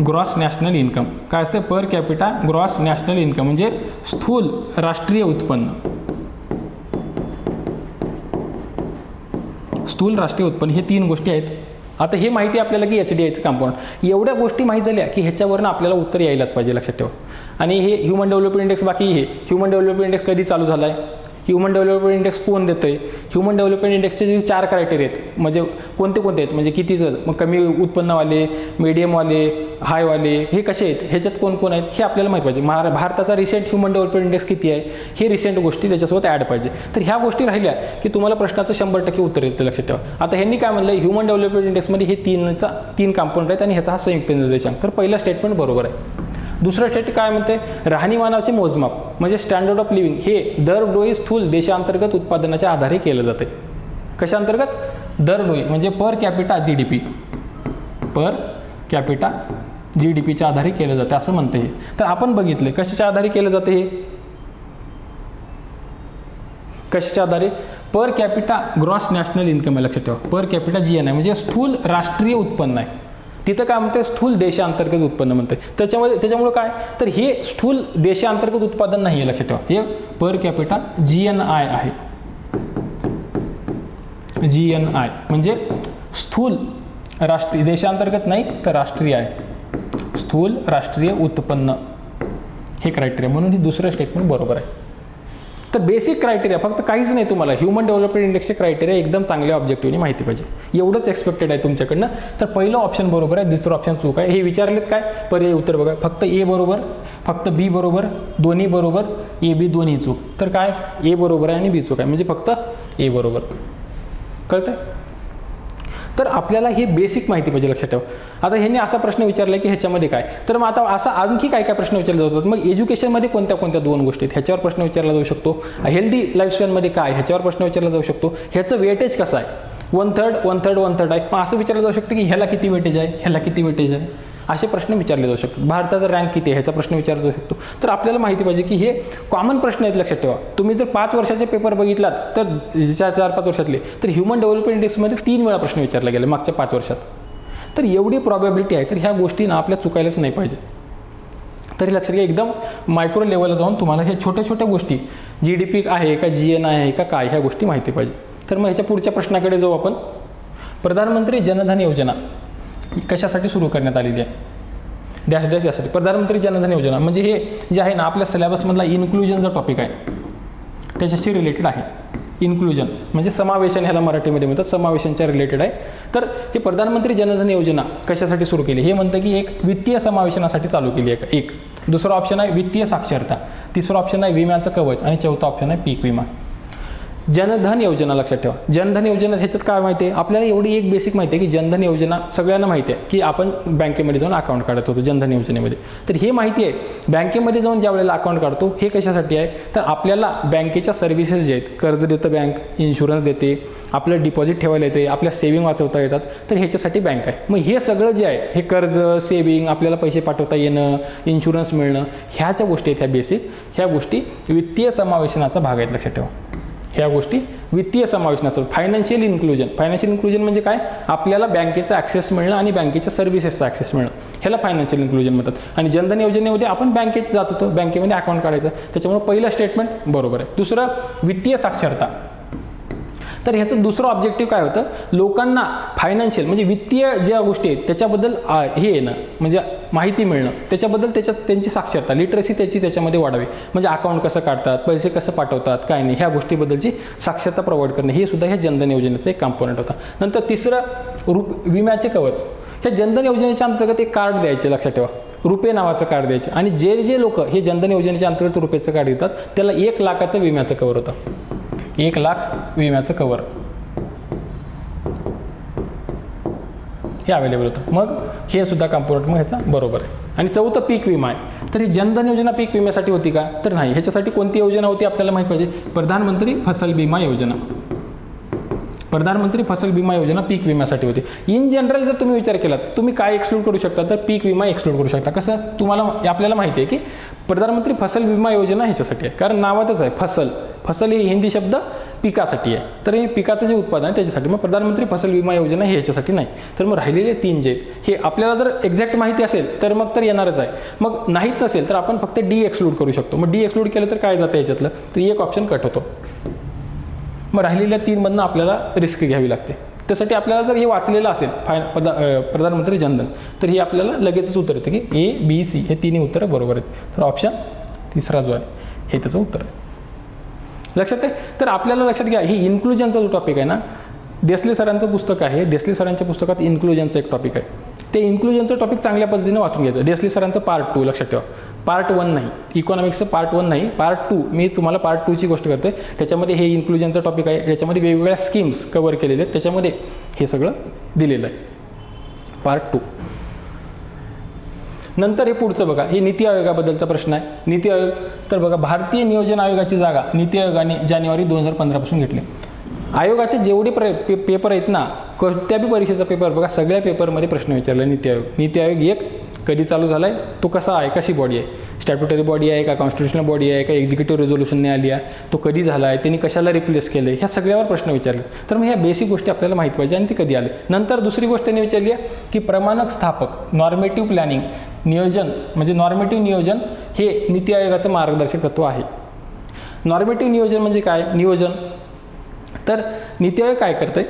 gross national income काय असते, per capita gross national income, म्हणजे स्थूल राष्ट्रीय उत्पन्न, स्थूल राष्ट्रीय उत्पन्न, हे 3 गोष्टी आहेत. आता हे माहिती आपल्याला की HDIचं कॉम्पाऊंड, एवढ्या गोष्टी माहीत झाल्या की ह्याच्यावरनं आपल्याला उत्तर यायलाच पाहिजे, लक्षात ठेवा. आणि हे ह्युमन डेव्हलपमेंट इंडेक्स, बाकी हे ह्युमन डेव्हलपमेंट इंडेक्स कधी चालू झाला आहे, ह्युमन डेव्हलपमेंट इंडेक्स कोण देतं आहे, ह्युमन डेव्हलपमेंट इंडेक्सचे जे 4 क्रायटेरिया आहेत, म्हणजे कोणते आहेत, म्हणजे किती, मग कमी उत्पन्नवाले, मीडियमवाले, हायवाले, हे कसे आहेत, ह्याच्यात कोण आहेत हे आपल्याला माहीत पाहिजे. भारताचा रिसेंट ह्युमन डेव्हलपमेंट इंडेक्स किती आहे, हे रिसेंट गोष्टी त्याच्यासोबत ॲड पाहिजे. तर ह्या गोष्टी राहिल्या की तुम्हाला प्रश्नाचं 100% उत्तर येतं, लक्षात ठेवा. आता ह्यांनी काय म्हणलं, ह्युमन डेव्हलपमेंट इंडेक्समध्ये हे 3 कॉम्पोनंट आहेत आणि ह्याचा हा संयुक्त निर्देशांक. तर पहिलं स्टेटमेंट बरोबर आहे. दुसरं स्टेट काय म्हणते, राहणीमानाचे मोजमाप, म्हणजे स्टँडर्ड ऑफ लिव्हिंग, हे दरडोई स्थूल देशांतर्गत उत्पादनाच्या आधारे केलं जाते. कशा अंतर्गत, दरडोई म्हणजे per capita GDP, per capita GDPच्या आधारे केलं जातं असं म्हणते हे. तर आपण बघितलं कशाच्या आधारे केलं जाते हे, कशाच्या आधारे, per capita gross national income आहे लक्षात ठेवा. पर कॅपिटा GNI म्हणजे स्थूल राष्ट्रीय उत्पन्न आहे. तिथं काय म्हणते, स्थूल देशांतर्गत उत्पन्न म्हणते. त्याच्यामुळे काय, तर हे स्थूल देशांतर्गत उत्पादन नाही आहे लक्षात ठेवा. हे पर कॅपिटा GNI आहे. GNI म्हणजे स्थूल राष्ट्रीय, देशांतर्गत नाही तर राष्ट्रीय आहे. स्थूल राष्ट्रीय उत्पन्न हे क्रायटेरिया, म्हणून ही दुसरं स्टेटमेंट बरोबर आहे. तर बेसिक क्रायटेरिया फक्त काहीच नाही, तुम्हाला ह्युमन डेव्हलपमेंट इंडेक्सचे क्रायटेरिया एकदम चांगल्या ऑब्जेक्टिव्हनी माहिती पाहिजे, एवढंच एक्सपेक्टेड आहे तुमच्याकडनं. तर पहिलं ऑप्शन बरोबर आहे, दुसरं ऑप्शन चूक आहे. हे विचारलेत काय पर्याय उत्तर बघा, फक्त A बरोबर, फक्त B बरोबर, दोन्ही बरोबर, A B दोन्ही चूक. तर काय A बरोबर आहे आणि B चूक आहे, म्हणजे फक्त A बरोबर. कळतंय. तर आपल्याला हे बेसिक माहिती पाहिजे लक्षात ठेवा. आता ह्यांनी असा प्रश्न विचारला की ह्याच्यामध्ये काय, तर मग आता असा आणखी काय काय प्रश्न विचारले जातात. मग एज्युकेशनमध्ये कोणत्या कोणत्या दोन गोष्टी आहेत ह्याच्यावर प्रश्न विचारला जाऊ शकतो. हेल्दी लाईफस्टाईलमध्ये काय ह्याच्यावर प्रश्न विचारला जाऊ शकतो. ह्याचं वेटेज कसं आहे, 1/3 1/3 1/3 आहे. मग असं विचारलं जाऊ शकतं की ह्याला किती वेटेज आहे, ह्याला किती वेटेज आहे, असे प्रश्न विचारले जाऊ शकतात. भारताचा रँक किती आहे ह्याचा प्रश्न विचारला जाऊ शकतो. तर आपल्याला माहिती पाहिजे की हे कॉमन प्रश्न आहेत लक्षात ठेवा. तुम्ही जर 5 वर्षाचे पेपर बघितलात तर 4-5 वर्षातले, तर ह्युमन डेव्हलपमेंट इंडेक्समध्ये 3 वेळा प्रश्न विचारला गेला मागच्या 5 वर्षात. तर एवढी प्रॉबॅबिलिटी आहे, तर ह्या गोष्टी ना आपल्या चुकायलाच नाही पाहिजे. तरी लक्षात घ्या, एकदम मायक्रो लेवलला जाऊन तुम्हाला ह्या छोट्या छोट्या गोष्टी, GDP आहे का, GNI आहे का, काय ह्या गोष्टी माहिती पाहिजे. तर मग ह्याच्या पुढच्या प्रश्नाकडे जाऊ आपण. प्रधानमंत्री जनधन योजना कशासाठी सुरू करण्यात आलेली आहे, डॅश डॅश यासाठी. प्रधानमंत्री जनधन योजना म्हणजे हे जे आहे ना आपल्या सिलेबसमधला इन्क्लुजनचा टॉपिक आहे, त्याच्याशी रिलेटेड आहे. इन्क्लुजन म्हणजे समावेशन, ह्याला मराठीमध्ये म्हणतात, समावेशनच्या रिलेटेड आहे. तर हे प्रधानमंत्री जनधन योजना कशासाठी सुरू केली, हे म्हणतं की एक वित्तीय समावेशनासाठी चालू केली आहे. एक दुसरा ऑप्शन आहे वित्तीय साक्षरता, तिसरा ऑप्शन आहे विम्याचं कवच आणि चौथा ऑप्शन आहे पीक विमा. जनधन योजना लक्षात ठेवा. जनधन योजना ह्याच्यात काय माहिती आहे आपल्याला, एवढी एक बेसिक माहिती आहे की जनधन योजना सगळ्यांना माहिती आहे की आपण बँकेमध्ये जाऊन अकाउंट काढत होतो जनधन योजनेमध्ये. तर हे माहिती आहे बँकेमध्ये जाऊन ज्या वेळेला अकाउंट काढतो हे कशासाठी आहे, तर आपल्याला बँकेच्या सर्व्हिसेस जे आहेत, कर्ज देतं बँक, इन्शुरन्स देते, आपलं डिपॉझिट ठेवायला येते, आपल्या सेविंग वाचवता येतात, तर ह्याच्यासाठी बँक आहे. मग हे सगळं जे आहे, हे कर्ज, सेविंग, आपल्याला पैसे पाठवता येणं, इन्शुरन्स मिळणं, ह्या ज्या गोष्टी आहेत ह्या बेसिक, ह्या गोष्टी वित्तीय समावेशनाचा भाग आहेत लक्षात ठेवा. ह्या गोष्टी वित्तीय समावेशनाचं. फायनान्शियल इन्क्लुजन, फायनान्शियल इन्क्लुजन म्हणजे काय, आपल्याला बँकेचा ॲक्सेस मिळणं आणि बँकेच्या सर्व्हिसेसचा ॲक्सेस मिळणं, ह्याला फायनान्शियल इन्क्लुजन म्हणतात. आणि जनधन योजनेमध्ये आपण बँकेत जात होतो, बँकेमध्ये अकाउंट काढायचं, त्याच्यामुळे पहिलं स्टेटमेंट बरोबर आहे. दुसरं वित्तीय साक्षरता. तर ह्याचं दुसरं ऑब्जेक्टिव्ह काय होतं, लोकांना फायनान्शियल म्हणजे वित्तीय ज्या गोष्टी आहेत त्याच्याबद्दल हे येणं, म्हणजे माहिती मिळणं, त्याच्याबद्दल त्यांची साक्षरता, लिटरसी त्याच्यामध्ये वाढावी. म्हणजे अकाउंट कसं काढतात, पैसे कसं पाठवतात, काय नाही, ह्या गोष्टीबद्दलची साक्षरता प्रोव्हाइड करणे, हे सुद्धा ह्या जनधन योजनेचं एक कॉम्पोनंट होता. नंतर तिसरं विम्याचे कवच. ह्या जनधन योजनेच्या अंतर्गत एक कार्ड द्यायचे लक्षात ठेवा, रुपे नावाचं कार्ड द्यायचे. आणि जे लोक हे जनधन योजनेच्या अंतर्गत रुपेचं कार्ड देतात त्याला 1 लाखाचं विम्याचं कवर होतं. 1 लाख विम्याचं कवर हे अवेलेबल होतं. मग हे सुद्धा कॉम्पोनंट मग ह्याचा बरोबर आहे. आणि चौथं पीक विमा आहे. तर ही जनधन योजना पीक विम्यासाठी होती का, तर नाही. ह्याच्यासाठी कोणती योजना होती आपल्याला माहिती पाहिजे, प्रधानमंत्री फसल बीमा योजना. प्रधानमंत्री फसल बीमा योजना पीक विम्यासाठी होती. इन जनरल जर तुम्ही विचार केलात, तुम्ही काय एक्सक्लूड करू शकता, तर पीक विमा एक्सक्लूड करू शकता. कसं, आपल्याला माहिती आहे की प्रधानमंत्री फसल विमा योजना ह्याच्यासाठी आहे, कारण नावातच आहे फसल. फसल ही हिंदी शब्द पिकासाठी आहे, तर हे पिकाचं जे उत्पादन आहे त्याच्यासाठी. मग प्रधानमंत्री फसल विमा योजना हे ह्याच्यासाठी नाही. तर मग राहिलेले 3 जे आहेत हे आपल्याला जर एक्झॅक्ट माहिती असेल तर मग तर येणारच आहे. मग नाहीत नसेल तर आपण फक्त डी एक्सक्लूड करू शकतो. मग डी एक्सक्लूड केलं तर काय जातं याच्यातलं, तर एक ऑप्शन कट होतो. मग राहिलेल्या 3 मधनं आपल्याला रिस्क घ्यावी लागते. त्यासाठी आपल्याला जर हे वाचलेलं असेल प्रधानमंत्री जनधन, तर हे आपल्याला लगेचच उत्तर येतं की A, B, C हे 3 उत्तरं बरोबर आहेत. तर ऑप्शन तिसरा जो आहे हे त्याचं उत्तर आहे. लक्षात आहे. तर आपल्याला लक्षात घ्या, ही इन्क्लुजनचा जो टॉपिक आहे ना, देसले सरांचं पुस्तक आहे, देसले सरांच्या पुस्तकात इन्क्लुजनचं एक टॉपिक आहे. ते इन्क्लुजनचं टॉपिक चांगल्या पद्धतीने वाचून घ्यायचं. देसले सरांचं पार्ट 2 लक्षात ठेवा, पार्ट 1 नाही, इकॉनॉमिक्सचं पार्ट 1 नाही, पार्ट 2. मी तुम्हाला पार्ट 2ची गोष्ट करतोय. त्याच्यामध्ये हे इन्क्लुजनचं टॉपिक आहे, याच्यामध्ये वेगवेगळ्या स्कीम्स कव्हर केलेले आहेत, त्याच्यामध्ये हे सगळं दिलेलं आहे, पार्ट 2. नंतर हे पुढचं बघा, हे नीती आयोगाबद्दलचा प्रश्न आहे. नीती आयोग, तर बघा भारतीय नियोजन आयोगाची जागा नीती आयोगाने जानेवारी 2015 पासून घेतली. आयोगाचे जेवढे पेपर आहेत ना, कोणत्या बी परीक्षेचा पेपर बघा, सगळ्या पेपरमध्ये प्रश्न विचारला नीती आयोग. नीती आयोग एक कधी चालू झाला आहे, तो कसा आहे, कशी बॉडी आहे, स्टॅट्युटरी बॉडी आहे का, कॉन्स्टिट्युशनल बॉडी आहे का, एक्झिक्युटिव्ह रेझोल्युशनने आली आहे, तो कधी झाला आहे, त्यांनी कशाला रिप्लेस केलं आहे, ह्या सगळ्यावर प्रश्न विचारले. तर मग ह्या बेसिक गोष्टी आपल्याला माहीत पाहिजे आणि ते कधी आले. नंतर दुसरी गोष्ट त्यांनी विचारली आहे की प्रमाणक स्थापक, नॉर्मेटिव्ह प्लॅनिंग, नियोजन म्हणजे नॉर्मेटिव्ह नियोजन हे नीती आयोगाचं मार्गदर्शक तत्व आहे. नॉर्मेटिव्ह नियोजन म्हणजे काय, नियोजन तर नीती आयोग काय करते,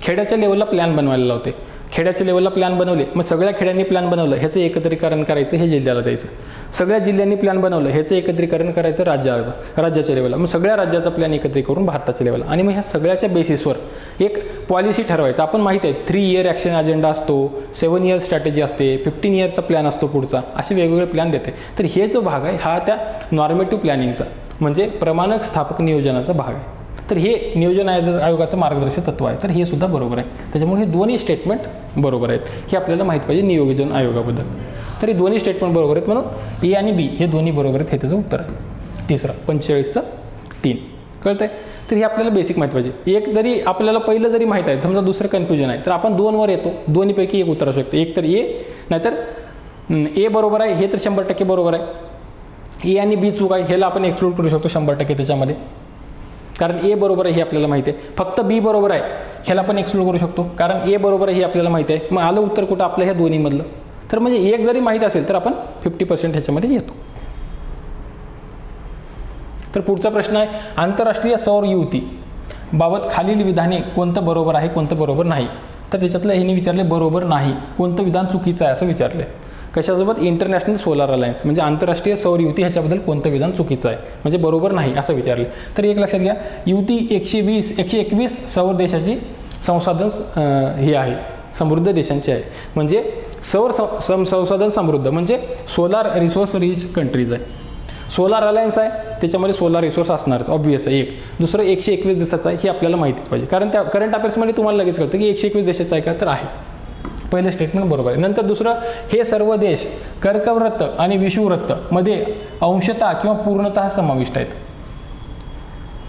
खेड्याच्या लेवलला प्लॅन बनवायला लावते. खेड्याच्या लेवलला प्लॅन बनवले, मग सगळ्या खेड्यांनी प्लॅन बनवलं, ह्याचं एकत्रीकरण करायचं, हे जिल्ह्याला द्यायचं. सगळ्या जिल्ह्यांनी प्लॅन बनवलं, ह्याचं एकत्रीकरण करायचं राज्याच्या लेवलला, मग सगळ्या राज्याचा प्लॅन एकत्रित करून भारताच्या लेवलला, आणि मग ह्या सगळ्याच्या बेसिसवर एक पॉलिसी ठरवायचं. आपण माहिती आहे 3 इयर ॲक्शन अजेंडा असतो, 7 इयर स्ट्रॅटेजी असते, 15 इयरचा प्लॅन असतो पुढचा, असे वेगवेगळे प्लॅन देते. तर हे जो भाग आहे हा त्या नॉर्मेटिव्ह प्लॅनिंगचा म्हणजे प्रमाणक स्थापक नियोजनाचा भाग आहे. तर हे नियोजन आयोगाचं मार्गदर्शक तत्व आहे. तर हे सुद्धा बरोबर आहे. त्याच्यामुळे हे दोन्ही स्टेटमेंट बरोबर आहेत, हे आपल्याला माहीत पाहिजे नियोजन आयोगाबद्दल. तर हे दोन्ही स्टेटमेंट बरोबर आहेत, म्हणून ए आणि बी हे दोन्ही बरोबर आहेत, हे त्याचं उत्तर आहे. तिसरं 45/3 कळतंय. तर हे आपल्याला बेसिक माहीत पाहिजे. एक जरी आपल्याला पहिलं जरी माहीत आहे, समजा दुसरं कन्फ्युजन आहे, तर आपण 2वर येतो, दोन्हीपैकी एक उत्तर असू शकते. एक तर ए, नाहीतर ए बरोबर आहे, हे तर 100% बरोबर आहे. ए आणि बी चूक आहे, ह्याला आपण एक्सक्लूड करू शकतो 100% त्याच्यामध्ये, कारण ए बरोबर आहे हे आपल्याला माहिती आहे. फक्त बी बरोबर आहे ह्याला पण एक्सक्लूड करू शकतो, कारण ए बरोबर आहे हे आपल्याला माहिती आहे. मग आलं उत्तर कुठं आपलं, ह्या दोन्हीमधलं. तर म्हणजे एक जरी माहीत असेल तर आपण 50% ह्याच्यामध्ये येतो. तर पुढचा प्रश्न आहे, आंतरराष्ट्रीय सौर युती बाबत खालील विधाने कोणतं बरोबर आहे, कोणतं बरोबर नाही. तर त्याच्यातलं ह्याने विचारले बरोबर नाही, कोणतं विधान चुकीचं आहे असं विचारले. कशासोबत, इंटरनॅशनल सोलार अलायन्स म्हणजे आंतरराष्ट्रीय सौर युती, ह्याच्याबद्दल कोणतं विधान चुकीचं आहे म्हणजे बरोबर नाही असं विचारले. तर एक लक्षात घ्या, युती 121 सौर देशाची संसाधन हे आहे, समृद्ध देशांची आहे. म्हणजे सौर संसाधन समृद्ध म्हणजे सोलार रिसोर्स रिच कंट्रीज आहे. सोलार अलायन्स आहे, त्याच्यामध्ये सोलार रिसोर्स असणारच ऑब्व्हियस आहे. एक दुसरं 121 देशाचं आहे, हे आपल्याला माहितीच पाहिजे, कारण त्या करंट अफेअर्समध्ये तुम्हाला लगेच कळतं की 121 देशाचं आहे का, तर आहे. पहिलं स्टेटमेंट बरोबर आहे. नंतर दुसरं, हे सर्व देश कर्कवृत्त आणि विषुववृत्त मध्ये अंशतः किंवा पूर्णतः समाविष्ट आहेत.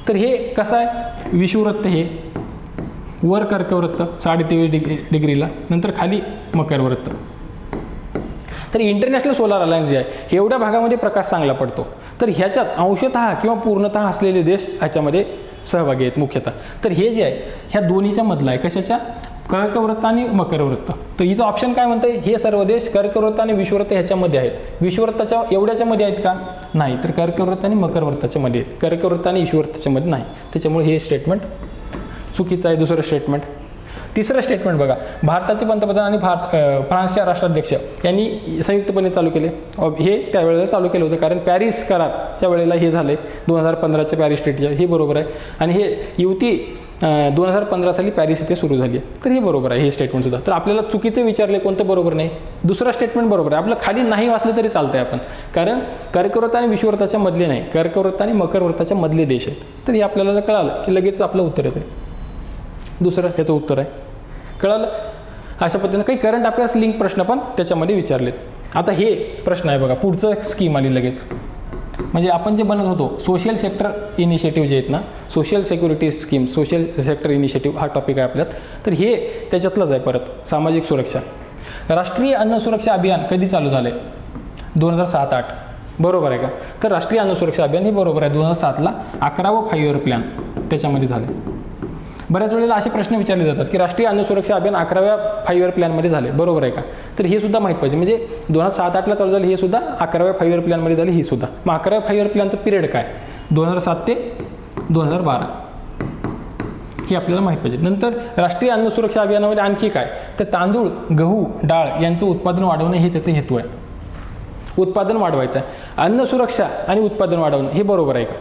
तर हे कसं आहे, विषुववृत्त हे वर कर्कवृत्त 23.5 डिग्रीला, नंतर खाली मकरवृत्त. तर इंटरनॅशनल सोलार अलायन्स जे आहे, हे एवढ्या भागामध्ये प्रकाश चांगला पडतो. तर ह्याच्यात अंशतः किंवा पूर्णतः असलेले देश ह्याच्यामध्ये सहभागी आहेत मुख्यतः. तर हे जे आहे ह्या दोन्हीच्या मधलं आहे, कशाच्या, कर्कवृत्त आणि मकरवृत्त. तर इथं ऑप्शन काय म्हणतं, हे सर्व देश कर्कवृत्त आणि विषुववृत्त ह्याच्यामध्ये आहेत. विषुववृत्ताच्या एवढ्याच्या मध्ये आहेत का, नाही, तर कर्कवृत्त आणि मकरवृत्ताच्या मध्ये आहेत, कर्कवृत्त आणि विषुववृत्ताच्या मध्ये नाही. त्याच्यामुळे हे स्टेटमेंट चुकीचं आहे. दुसरं स्टेटमेंट. तिसरं स्टेटमेंट बघा, भारताचे पंतप्रधान आणि फ्रान्सच्या राष्ट्राध्यक्ष यांनी संयुक्तपणे चालू केले. हे त्यावेळेला चालू केलं होतं, कारण पॅरिस करार त्या वेळेला हे झाले 2015च्या पॅरिस ट्रीटीच्या, हे बरोबर आहे. आणि हे युती 2015 साली पॅरिस इथे सुरू झाली आहे. तर हे बरोबर आहे, हे स्टेटमेंटसुद्धा. तर आपल्याला चुकीचे विचारले कोणतं बरोबर नाही, दुसरं स्टेटमेंट बरोबर आहे. आपलं खाली नाही वाचलं तरी चालतंय आपण, कारण कर्कवृत्त आणि विषुववृत्ताच्या मधले नाही, कर्कवृत्त आणि मकरवृत्ताच्या मधले देश आहेत. तर हे आपल्याला जर कळालं की लगेच आपलं उत्तर येते. दुसरं ह्याचं उत्तर आहे, कळालं. अशा पद्धतीनं काही करंट अफेअर्स लिंक प्रश्न पण त्याच्यामध्ये विचारलेत. आता हे प्रश्न आहे बघा, पुढचं स्कीम आली लगेच, म्हणजे आपण जे बनत होतो सोशल सेक्टर इनिशिएटिव्ह जे आहेत ना, social security scheme, social sector initiative हा टॉपिक आहे आपल्यात. तर हे त्याच्यातलंच आहे परत, सामाजिक सुरक्षा. राष्ट्रीय अन्न सुरक्षा अभियान कधी चालू झालं आहे, 2007-08 बरोबर आहे का. तर राष्ट्रीय अन्न सुरक्षा अभियान हे बरोबर आहे, 2007ला 11वं 5 इयर प्लॅन त्याच्यामध्ये झालं. बऱ्याच वेळेला असे प्रश्न विचारले जातात की राष्ट्रीय अन्न सुरक्षा अभियान 11व्या 5 इयर प्लॅनमध्ये झाले, बरोबर आहे का. तर हे सुद्धा माहीत पाहिजे, म्हणजे 2007-08ला चालू झालं, हे सुद्धा 11व्या 5 इयर प्लॅनमध्ये झाले, ही सुद्धा. मग 11व्या 5 इयर प्लॅनचं पिरियड काय, 2007 ते 2012, हे आपल्याला माहीत पाहिजे. नंतर राष्ट्रीय अन्न सुरक्षा अभियानामध्ये आणखी काय, तर तांदूळ, गहू, डाळ यांचं उत्पादन वाढवणे हे त्याचे हेतू आहे. उत्पादन वाढवायचं आहे. अन्न सुरक्षा आणि उत्पादन वाढवणं हे बरोबर आहे का.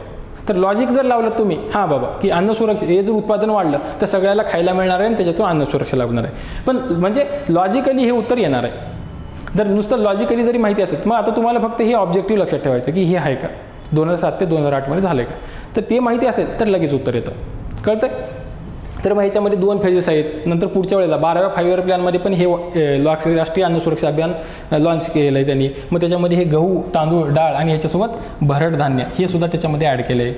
तर लॉजिक जर लावलं तुम्ही, हां बाबा की अन्न सुरक्षा, हे जर उत्पादन वाढलं तर सगळ्याला खायला मिळणार आहे आणि त्याच्यातून अन्न सुरक्षा लाभणार आहे. पण म्हणजे लॉजिकली हे उत्तर येणार आहे. जर नुसतं लॉजिकली जरी माहिती असेल, मग आता तुम्हाला फक्त हे ऑब्जेक्टिव्ह लक्षात ठेवायचं की हे आहे का, 2007 ते 2008 मध्ये झालं का. तर ते माहिती असेल तर लगेच उत्तर येतं, कळतंय. तर मग ह्याच्यामध्ये 2 फेजेस आहेत. नंतर पुढच्या वेळेला 12व्या 5 इयर प्लॅनमध्ये पण हे राष्ट्रीय अन्न सुरक्षा अभियान लॉन्च केलं आहे त्यांनी. मग त्याच्यामध्ये हे गहू, तांदूळ, डाळ आणि ह्याच्यासोबत भरड धान्य हे सुद्धा त्याच्यामध्ये ॲड केलं आहे.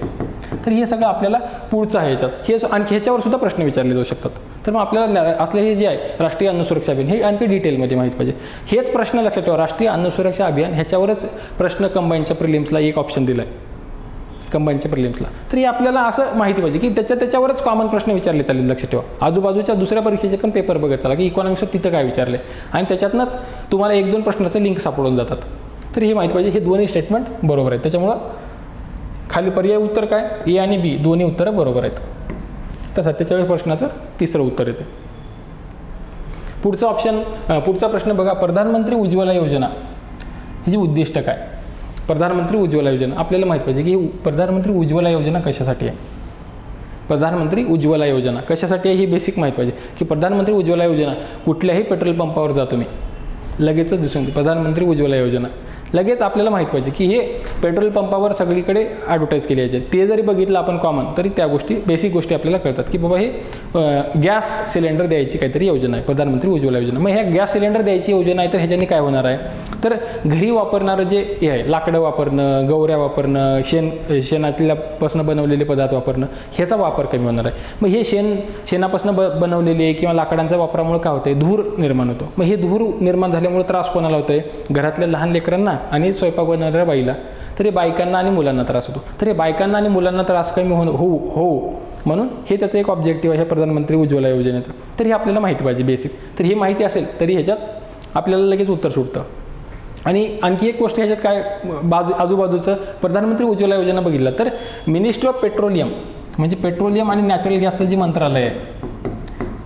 तर हे सगळं आपल्याला पुढचं आहे याच्यात, हे आणखी ह्याच्यावर सुद्धा प्रश्न विचारले जाऊ शकतात. तर मग आपल्याला असलेले जे आहे राष्ट्रीय अन्न सुरक्षा अभियान हे आणखी डिटेलमध्ये माहीत पाहिजे. हेच प्रश्न लक्षात ठेवा, राष्ट्रीय अन्न सुरक्षा अभियान ह्याच्यावरच प्रश्न कंबाईनच्या प्रिलिम्सला एक ऑप्शन दिला आहे, कंबाईनच्या प्रिलिम्सला. तर हे आपल्याला असं माहिती पाहिजे की त्याच्यावरच कॉमन प्रश्न विचारले चालेल. लक्षात ठेवा, आजूबाजूच्या दुसऱ्या परीक्षेचे पण पेपर बघत चला की इकॉनॉमिक्सवर तिथं काय विचारले आणि त्याच्यातनंच तुम्हाला 1-2 प्रश्नाचं लिंक सापडून जातात. तर हे माहिती पाहिजे, हे दोन्ही स्टेटमेंट बरोबर आहेत. त्याच्यामुळं खाली पर्याय उत्तर काय, ए आणि बी दोन्ही उत्तरं बरोबर आहेत. तर 47 प्रश्नाचं तिसरं उत्तर येते. पुढचा प्रश्न बघा, प्रधानमंत्री उज्ज्वला योजना हिची उद्दिष्ट काय. प्रधानमंत्री उज्ज्वला योजना आपल्याला माहीत पाहिजे की प्रधानमंत्री उज्ज्वला योजना कशासाठी आहे. प्रधानमंत्री उज्ज्वला योजना कशासाठी आहे हे बेसिक माहीत पाहिजे की प्रधानमंत्री उज्ज्वला योजना कुठल्याही पेट्रोल पंपावर जा तुम्ही लगेचच दिसून येते प्रधानमंत्री उज्ज्वला योजना. लगेच आपल्याला माहीत पाहिजे की हे पेट्रोल पंपावर सगळीकडे ॲडव्हर्टाईज केली जायचे. ते जरी बघितलं आपण कॉमन तरी त्या गोष्टी बेसिक गोष्टी आपल्याला कळतात की बाबा हे गॅस सिलेंडर द्यायची काहीतरी योजना आहे, प्रधानमंत्री उज्ज्वला योजना. मग ह्या गॅस सिलेंडर द्यायची योजना आहे तर ह्याच्याने काय होणार आहे, तर घरी वापरणारं जे हे आहे लाकडं वापरणं, गवऱ्या वापरणं, शेणातल्यापासून बनवलेले पदार्थ वापरणं ह्याचा वापर कमी होणार आहे. मग हे शेणापासून बनवलेले किंवा लाकडांच्या वापरामुळे काय होतं, धूर निर्माण होतो. मग हे धूर निर्माण झाल्यामुळे त्रास कोणाला होतं आहे, घरातल्या लहान लेकरांना आणि स्वयंपाक बनवणाऱ्या बाईला. तर हे बायकांना आणि मुलांना त्रास होतो. तर हे बायकांना आणि मुलांना त्रास कमी होऊ म्हणून हे त्याचं एक ऑब्जेक्टिव्ह आहे प्रधानमंत्री उज्ज्वला योजनेचं. तर हे आपल्याला माहिती पाहिजे बेसिक. तर ही माहिती असेल तरी ह्याच्यात आपल्याला लगेच उत्तर सुटतं. आणि आणखी एक गोष्ट ह्याच्यात काय आजूबाजूचं प्रधानमंत्री उज्ज्वला योजना बघितलं तर मिनिस्ट्री ऑफ पेट्रोलियम म्हणजे पेट्रोलियम आणि नॅचरल गॅसचं जे मंत्रालय आहे,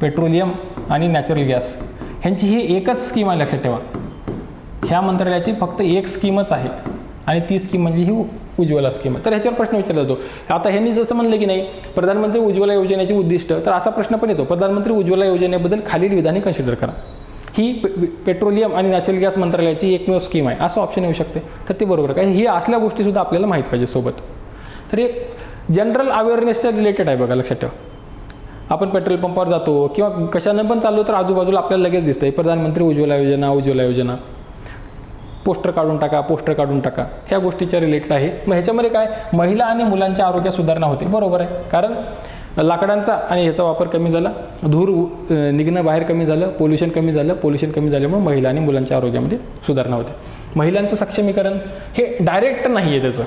पेट्रोलियम आणि नॅचरल गॅस ह्यांची ही एकच स्कीम आहे. लक्षात ठेवा, ह्या मंत्रालयाची फक्त एक स्कीमच आहे आणि ती स्कीम म्हणजे ही उज्ज्वला स्कीम आहे. तर ह्याच्यावर प्रश्न विचारला जातो. आता ह्यांनी जसं म्हणलं की नाही प्रधानमंत्री उज्ज्वला योजनेचे उद्दिष्ट, तर असा प्रश्न पण येतो प्रधानमंत्री उज्ज्वला योजनेबद्दल खालील विधाने कन्सिडर करा. ही पेट्रोलियम आणि नॅचरल गॅस मंत्रालयाची एकमेव स्कीम आहे असं ऑप्शन येऊ शकते. तर ते बरोबर काय, ही असल्या गोष्टीसुद्धा आपल्याला माहीत पाहिजे सोबत. तर हे जनरल अवेअरनेसच्या रिलेटेड आहे बघा. लक्षात ठेवा, आपण पेट्रोल पंपावर जातो किंवा कशानं पण चाललो तर आजूबाजूला आपल्याला लगेच दिसतंय प्रधानमंत्री उज्ज्वला योजना, उज्ज्वला योजना. पोस्टर काढून टाका ह्या गोष्टीच्या रिलेटेड आहे. मग ह्याच्यामध्ये काय, महिला आणि मुलांच्या आरोग्यात सुधारणा होते. बरोबर आहे, कारण लाकडांचा आणि ह्याचा वापर कमी झाला, धूर निघणं बाहेर कमी झालं, पोल्युशन कमी झाल्यामुळे महिला आणि मुलांच्या आरोग्यामध्ये सुधारणा होते. महिलांचं सक्षमीकरण हे डायरेक्ट नाही आहे, त्याचं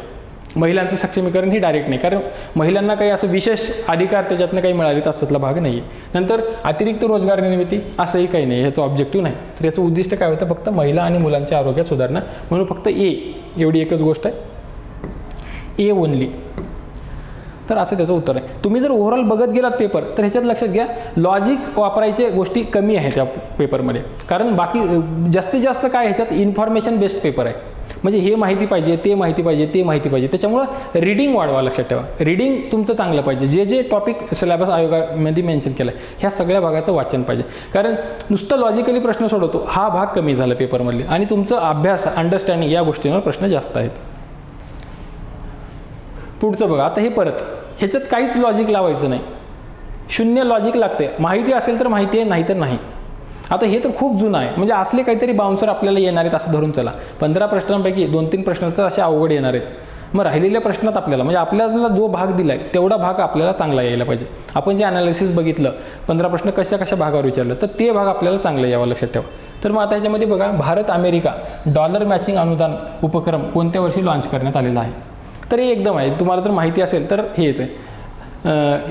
महिलांचं सक्षमीकरण हे डायरेक्ट नाही, कारण महिलांना काही असं विशेष अधिकार त्याच्यातनं काही मिळाले असातला भाग नाही आहे. नंतर अतिरिक्त रोजगार निर्मिती असंही काही नाही, ह्याचं ऑब्जेक्टिव्ह नाही. तर याचं उद्दिष्ट काय होतं, फक्त महिला आणि मुलांच्या आरोग्यात सुधारणा, म्हणून फक्त एवढी एकच गोष्ट आहे, ए ओनली. तर असं त्याचं उत्तर आहे. तुम्ही जर ओव्हरऑल बघत गेलात पेपर तर ह्याच्यात लक्षात घ्या लॉजिक वापरायचे गोष्टी कमी आहेत त्या पेपरमध्ये, कारण बाकी जास्तीत जास्त काय ह्याच्यात इन्फॉर्मेशन बेस्ड पेपर आहे. म्हणजे हे माहिती पाहिजे, ते माहिती पाहिजे, त्याच्यामुळं रीडिंग वाढवा. लक्षात ठेवा, रीडिंग तुमचं चांगलं पाहिजे. जे टॉपिक सिलेबस आयोगामध्ये मेन्शन केलं आहे ह्या सगळ्या भागाचं वाचन पाहिजे, कारण नुसतं लॉजिकली प्रश्न सोडवतो हा भाग कमी झाला पेपरमधले आणि तुमचं अभ्यास अंडरस्टँडिंग या गोष्टींवर प्रश्न जास्त आहेत. पुढचं बघा, आता हे परत ह्याच्यात काहीच लॉजिक लावायचं नाही, शून्य लॉजिक लागते. माहिती असेल तर माहिती आहे, नाही तर नाही. आता हे तर खूप जुनं आहे, म्हणजे असले काहीतरी बाउन्सर आपल्याला येणार आहेत असं धरून चला. 15 प्रश्नांपैकी 2-3 प्रश्न तर असे अवघड येणार आहेत. मग राहिलेल्या प्रश्नात आपल्याला जो भाग दिला आहे तेवढा भाग आपल्याला चांगला यायला पाहिजे. आपण जे ॲनालिसिस बघितलं 15 प्रश्न कशा भागावर विचारलं तर ते भाग आपल्याला चांगलं यावं. लक्षात ठेवा. तर मग आता ह्याच्यामध्ये बघा, भारत अमेरिका डॉलर मॅचिंग अनुदान उपक्रम कोणत्या वर्षी लॉन्च करण्यात आलेला आहे. तर हे एकदम आहे, तुम्हाला जर माहिती असेल तर हे येते,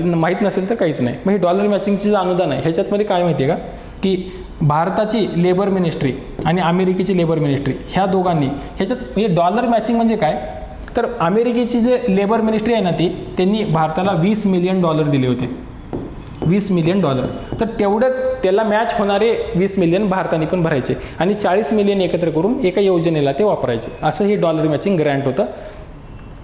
माहीत नसेल तर काहीच नाही. मग हे डॉलर मॅचिंगचे जे अनुदान आहे ह्याच्यातमध्ये काय माहिती आहे का, की भारताची लेबर मिनिस्ट्री आणि अमेरिकेची लेबर मिनिस्ट्री ह्या दोघांनी ह्याच्यात म्हणजे डॉलर मॅचिंग म्हणजे काय, तर अमेरिकेची जे लेबर मिनिस्ट्री आहे ना त्यांनी भारताला $20 मिलियन दिले होते. $20 मिलियन. तर तेवढंच त्याला मॅच होणारे 20 मिलियन भारताने पण भरायचे आणि 40 मिलियन एकत्र करून एका योजनेला ते वापरायचे. असं हे डॉलर मॅचिंग ग्रँट होतं.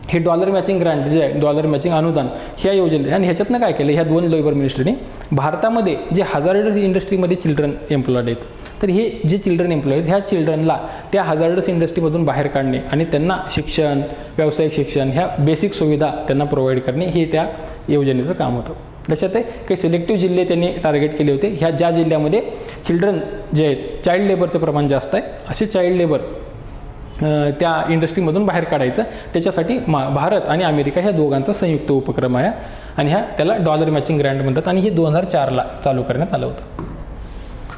हे डॉलर मॅचिंग ग्रँट जे आहे, डॉलर मॅचिंग अनुदान ह्या योजने, आणि ह्याच्यातनं काय केलं, ह्या 2 लेबर मिनिस्ट्रीने भारतामध्ये जे हजार्डस इंडस्ट्रीमध्ये चिल्ड्रन एम्प्लॉयड आहेत, तर हे जे चिल्ड्रन एम्प्लॉय आहेत ह्या चिल्ड्रनला त्या हजार्डस इंडस्ट्रीमधून बाहेर काढणे आणि त्यांना शिक्षण, व्यावसायिक शिक्षण ह्या बेसिक सुविधा त्यांना प्रोव्हाइड करणे हे त्या योजनेचं काम होतं. लक्षात आहे. काही सिलेक्टिव्ह जिल्हे त्यांनी टार्गेट केले होते. ह्या ज्या जिल्ह्यामध्ये चिल्ड्रन जे आहेत चाइल्ड लेबरचं प्रमाण जास्त आहे असे चाइल्ड लेबर त्या इंडस्ट्रीमधून बाहेर काढायचं. त्याच्यासाठी भारत आणि अमेरिका ह्या दोघांचा संयुक्त उपक्रम आहे आणि त्याला डॉलर मॅचिंग ग्रँट म्हणतात आणि हे 2004ला चालू करण्यात आलं होतं.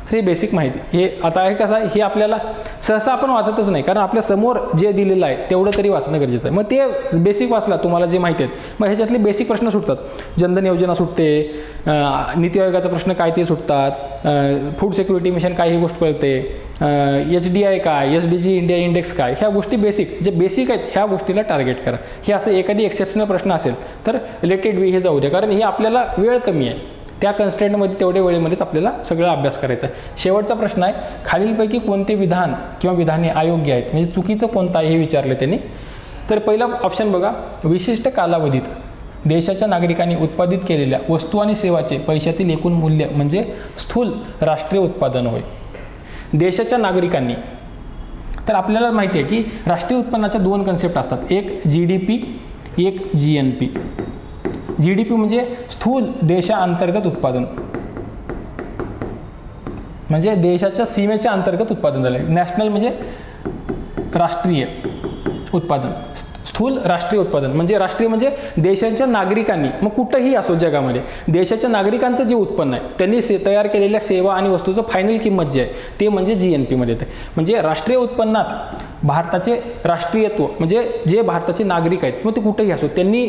तर हे बेसिक माहिती. हे आता आहे कसं आहे, हे आपल्याला सहसा आपण वाचतच नाही, कारण आपल्या समोर जे दिलेलं आहे तेवढं तरी वाचणं गरजेचं आहे. मग ते बेसिक वाचला तुम्हाला जे माहिती आहेत, मग ह्याच्यातले बेसिक प्रश्न सुटतात. जनधन योजना सुटते, नीती आयोगाचा प्रश्न काय ते सुटतात, फूड सिक्युरिटी मिशन काय ही गोष्ट कळते, HDI काय, SDG इंडिया इंडेक्स काय, ह्या गोष्टी बेसिक जे बेसिक आहेत ह्या गोष्टीला टार्गेट करा. हे असं एखादी एक्सेप्शनल प्रश्न असेल तर लेटेड बी हे जाऊ द्या, कारण हे आपल्याला वेळ कमी आहे. त्या कन्स्ट्रेंटमध्ये तेवढ्या वेळेमध्येच आपल्याला सगळं अभ्यास करायचा आहे. शेवटचा प्रश्न आहे, खालीलपैकी कोणते विधान किंवा विधाने अयोग्य आहेत, म्हणजे चुकीचं कोणतं आहे हे विचारले त्यांनी. तर पहिला ऑप्शन बघा, विशिष्ट कालावधीत देशाच्या नागरिकांनी उत्पादित केलेल्या वस्तू आणि सेवाचे पैशातील एकूण मूल्य म्हणजे स्थूल राष्ट्रीय उत्पादन होय. देशाच्या नागरिकांनी, तर आपल्याला माहिती आहे की राष्ट्रीय उत्पन्नाच्या 2 कन्सेप्ट असतात, एक GDP, एक GNP. GDP म्हणजे स्थूल देशांतर्गत उत्पादन, म्हणजे देशाच्या सीमेच्या अंतर्गत उत्पादन झालं. नॅशनल म्हणजे राष्ट्रीय उत्पादन, स्थूल राष्ट्रीय उत्पादन म्हणजे राष्ट्रीय म्हणजे देशाच्या नागरिकांनी, मग कुठंही असो जगामध्ये देशाच्या नागरिकांचं जे उत्पन्न आहे त्यांनी तयार केलेल्या सेवा आणि वस्तूचं फायनल किंमत जे आहे ते म्हणजे GNP मध्ये येते. म्हणजे राष्ट्रीय उत्पन्नात भारताचे राष्ट्रीयत्व म्हणजे जे भारताचे नागरिक आहेत, मग ते कुठेही असो त्यांनी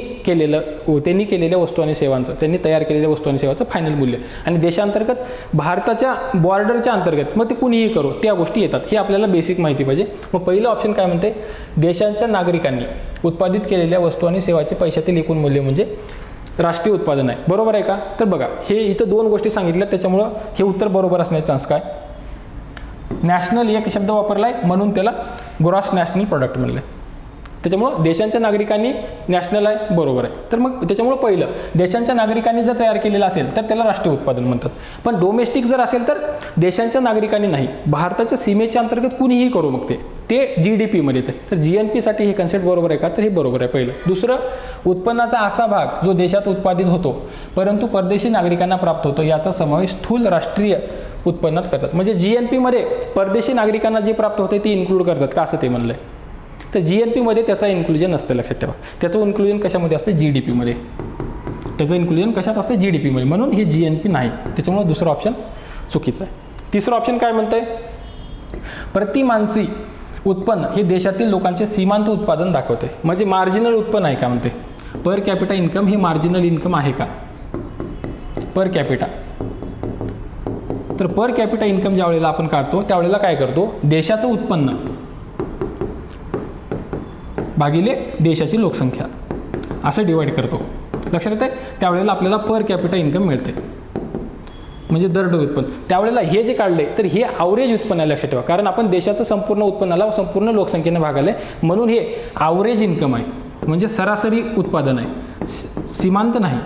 केलेल्या वस्तू आणि सेवांचं, त्यांनी तयार केलेल्या वस्तू आणि सेवाचं फायनल मूल्य, आणि देशांतर्गत भारताच्या बॉर्डरच्या अंतर्गत मग ते कुणीही करो त्या गोष्टी येतात. हे आपल्याला बेसिक माहिती पाहिजे. मग पहिलं ऑप्शन काय म्हणते, देशांच्या नागरिकांनी उत्पादित केलेल्या वस्तू आणि सेवाचे पैशातील एकूण मूल्य म्हणजे राष्ट्रीय उत्पादन आहे. बरोबर आहे का? तर बघा, हे इथं 2 गोष्टी सांगितल्या, त्याच्यामुळं हे उत्तर बरोबर असण्याचे चान्स काय. नॅशनल एक शब्द वापरलाय म्हणून त्याला ग्रॉस नॅशनल प्रोडक्ट म्हणलं. त्याच्यामुळं देशांच्या नागरिकांनी नॅशनल आहे, बरोबर आहे. तर मग त्याच्यामुळं पहिलं देशांच्या नागरिकांनी जर तयार केलेलं असेल तर त्याला राष्ट्रीय उत्पादन म्हणतात. पण डोमेस्टिक जर असेल तर देशांच्या नागरिकांनी नाही, भारताच्या सीमेच्या अंतर्गत कुणीही करू मग ते GDP मध्ये येते. तर GNP साठी हे कन्सेप्ट बरोबर आहे का? तर हे बरोबर आहे पहिलं. दुसरं, उत्पन्नाचा असा भाग जो देशात उत्पादित होतो परंतु परदेशी नागरिकांना प्राप्त होतो याचा समावेश स्थूल राष्ट्रीय उत्पन्नात करतात. म्हणजे GNP मध्ये परदेशी नागरिकांना जे प्राप्त होते ते इन्क्लूड करतात का, असं ते म्हणलंय. तर GNP मध्ये त्याचा इन्क्लुजन नसतं, लक्षात ठेवा. त्याचं इन्क्लुजन कशामध्ये असतं? GDP मध्ये. त्याचं इन्क्लुजन कशात असतं? GDP मध्ये. म्हणून हे GNP नाही, त्याच्यामुळे दुसरं ऑप्शन चुकीचं आहे. तिसरं ऑप्शन काय म्हणतंय, प्रति मानसी उत्पन्न हे देशातील लोकांचे सीमांत उत्पादन दाखवते. म्हणजे मार्जिनल उत्पन्न आहे का म्हणते. पर कॅपिटा इन्कम हे मार्जिनल इन्कम आहे का? Per capita. तर पर कॅपिटा इन्कम ज्या वेळेला आपण काढतो त्यावेळेला काय करतो, देशाचं उत्पन्न भागिले देशाची लोकसंख्या असं डिवाइड करतो. लक्षात येते? त्यावेळेला आपल्याला पर कॅपिटा इन्कम मिळते, म्हणजे दरडोई उत्पन्न. त्यावेळेला हे जे काढले तर हे ॲव्हरेज उत्पन्न आहे, लक्षात ठेवा. कारण आपण देशाचं संपूर्ण उत्पन्नाला संपूर्ण लोकसंख्येने भागाले, म्हणून हे ॲव्हरेज इन्कम आहे, म्हणजे सरासरी उत्पादन आहे, सीमांत नाही.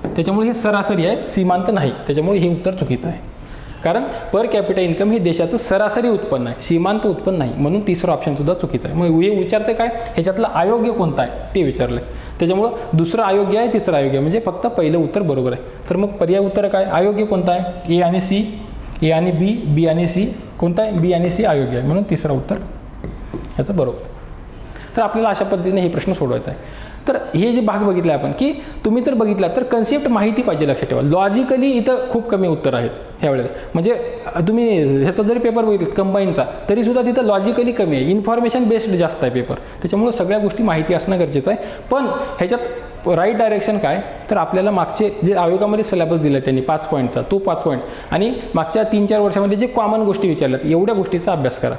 त्याच्यामुळे हे सरासरी आहे, सीमांत नाही. त्याच्यामुळे हे उत्तर चुकीचं आहे. कारण पर कॅपिटा इन्कम हे देशाचं सरासरी उत्पन्न आहे, सीमांत उत्पन्न नाही. म्हणून तिसरं ऑप्शन सुद्धा चुकीचं आहे. मग हे विचारते काय, ह्याच्यातलं अयोग्य कोणतं आहे ते विचारलंय. त्याच्यामुळं दुसरं अयोग्य आहे, तिसरं अयोग्य, म्हणजे फक्त पहिलं उत्तर बरोबर आहे. तर मग पर्याय उत्तर काय, अयोग्य कोणतं आहे? A आणि C, A आणि B, B आणि C कोणता आहे? B आणि C अयोग्य आहे. म्हणून तिसरं उत्तर ह्याचं बरोबर आहे. तर आपल्याला अशा पद्धतीने हे प्रश्न सोडवायचा आहे. तर हे जे भाग बघितले आपण की तुम्ही तर बघितला तर कन्सेप्ट माहिती पाहिजे, लक्षात ठेवा. लॉजिकली इथं खूप कमी उत्तर आहेत ह्यावेळेला. म्हणजे तुम्ही ह्याचा जरी पेपर बघितलं कंबाईनचा तरीसुद्धा तिथं लॉजिकली कमी आहे, इन्फॉर्मेशन बेस्ड जास्त आहे पेपर. त्याच्यामुळे सगळ्या गोष्टी माहिती असणं गरजेचं आहे. पण ह्याच्यात राईट डायरेक्शन काय, तर आपल्याला मागचे जे आयोगामध्ये सिलेबस दिला त्यांनी 5 पॉईंटचा, तो 5 पॉईंट आणि मागच्या 3-4 वर्षामध्ये जे कॉमन गोष्टी विचारल्यात एवढ्या गोष्टीचा अभ्यास करा.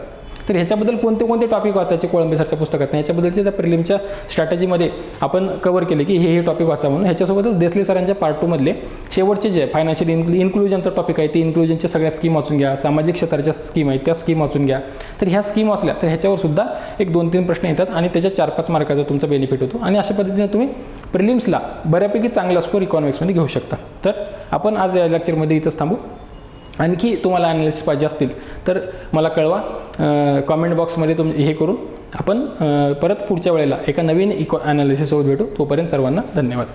तर ह्याच्याबद्दल कोणते कोणते टॉपिक वाचायचे कोळंबे सरच्या पुस्तकात, ह्याच्याबद्दलचे त्या प्रिलिमच्या स्ट्रॅटेजीमध्ये आपण कव्हर केले की हे टॉपिक वाचा म्हणून. ह्याच्यासोबतच देसले सरांच्या पार्ट 2 मधले शेवटचे जे फायनान्शियल इन्क्लुजनचा टॉपिक आहे ते इन्क्लुजनच्या सगळ्या स्कीम वाचून घ्या. सामाजिक क्षेत्राच्या स्कीम आहेत त्या स्कीम वाचून घ्या. तर ह्या स्कीम वाचल्या तर ह्याच्यावर सुद्धा एक 2-3 प्रश्न येतात आणि त्याच्यात 4-5 मार्काचा तुमचा बेनिफिट होतो. आणि अशा पद्धतीने तुम्ही प्रिलिम्सला बऱ्यापैकी चांगला स्कोर इकॉनॉमिक्समध्ये घेऊ शकता. तर आपण आज या लेक्चरमध्ये इथंच थांबू. आणखी तुम्हाला ॲनालिसिस पाहिजे असतील तर मला कळवा, कॉमेंट बॉक्समध्ये हे करून आपण परत पुढच्या वेळेला एका नवीन ॲनालिसिससोबत भेटू. तोपर्यंत सर्वांना धन्यवाद.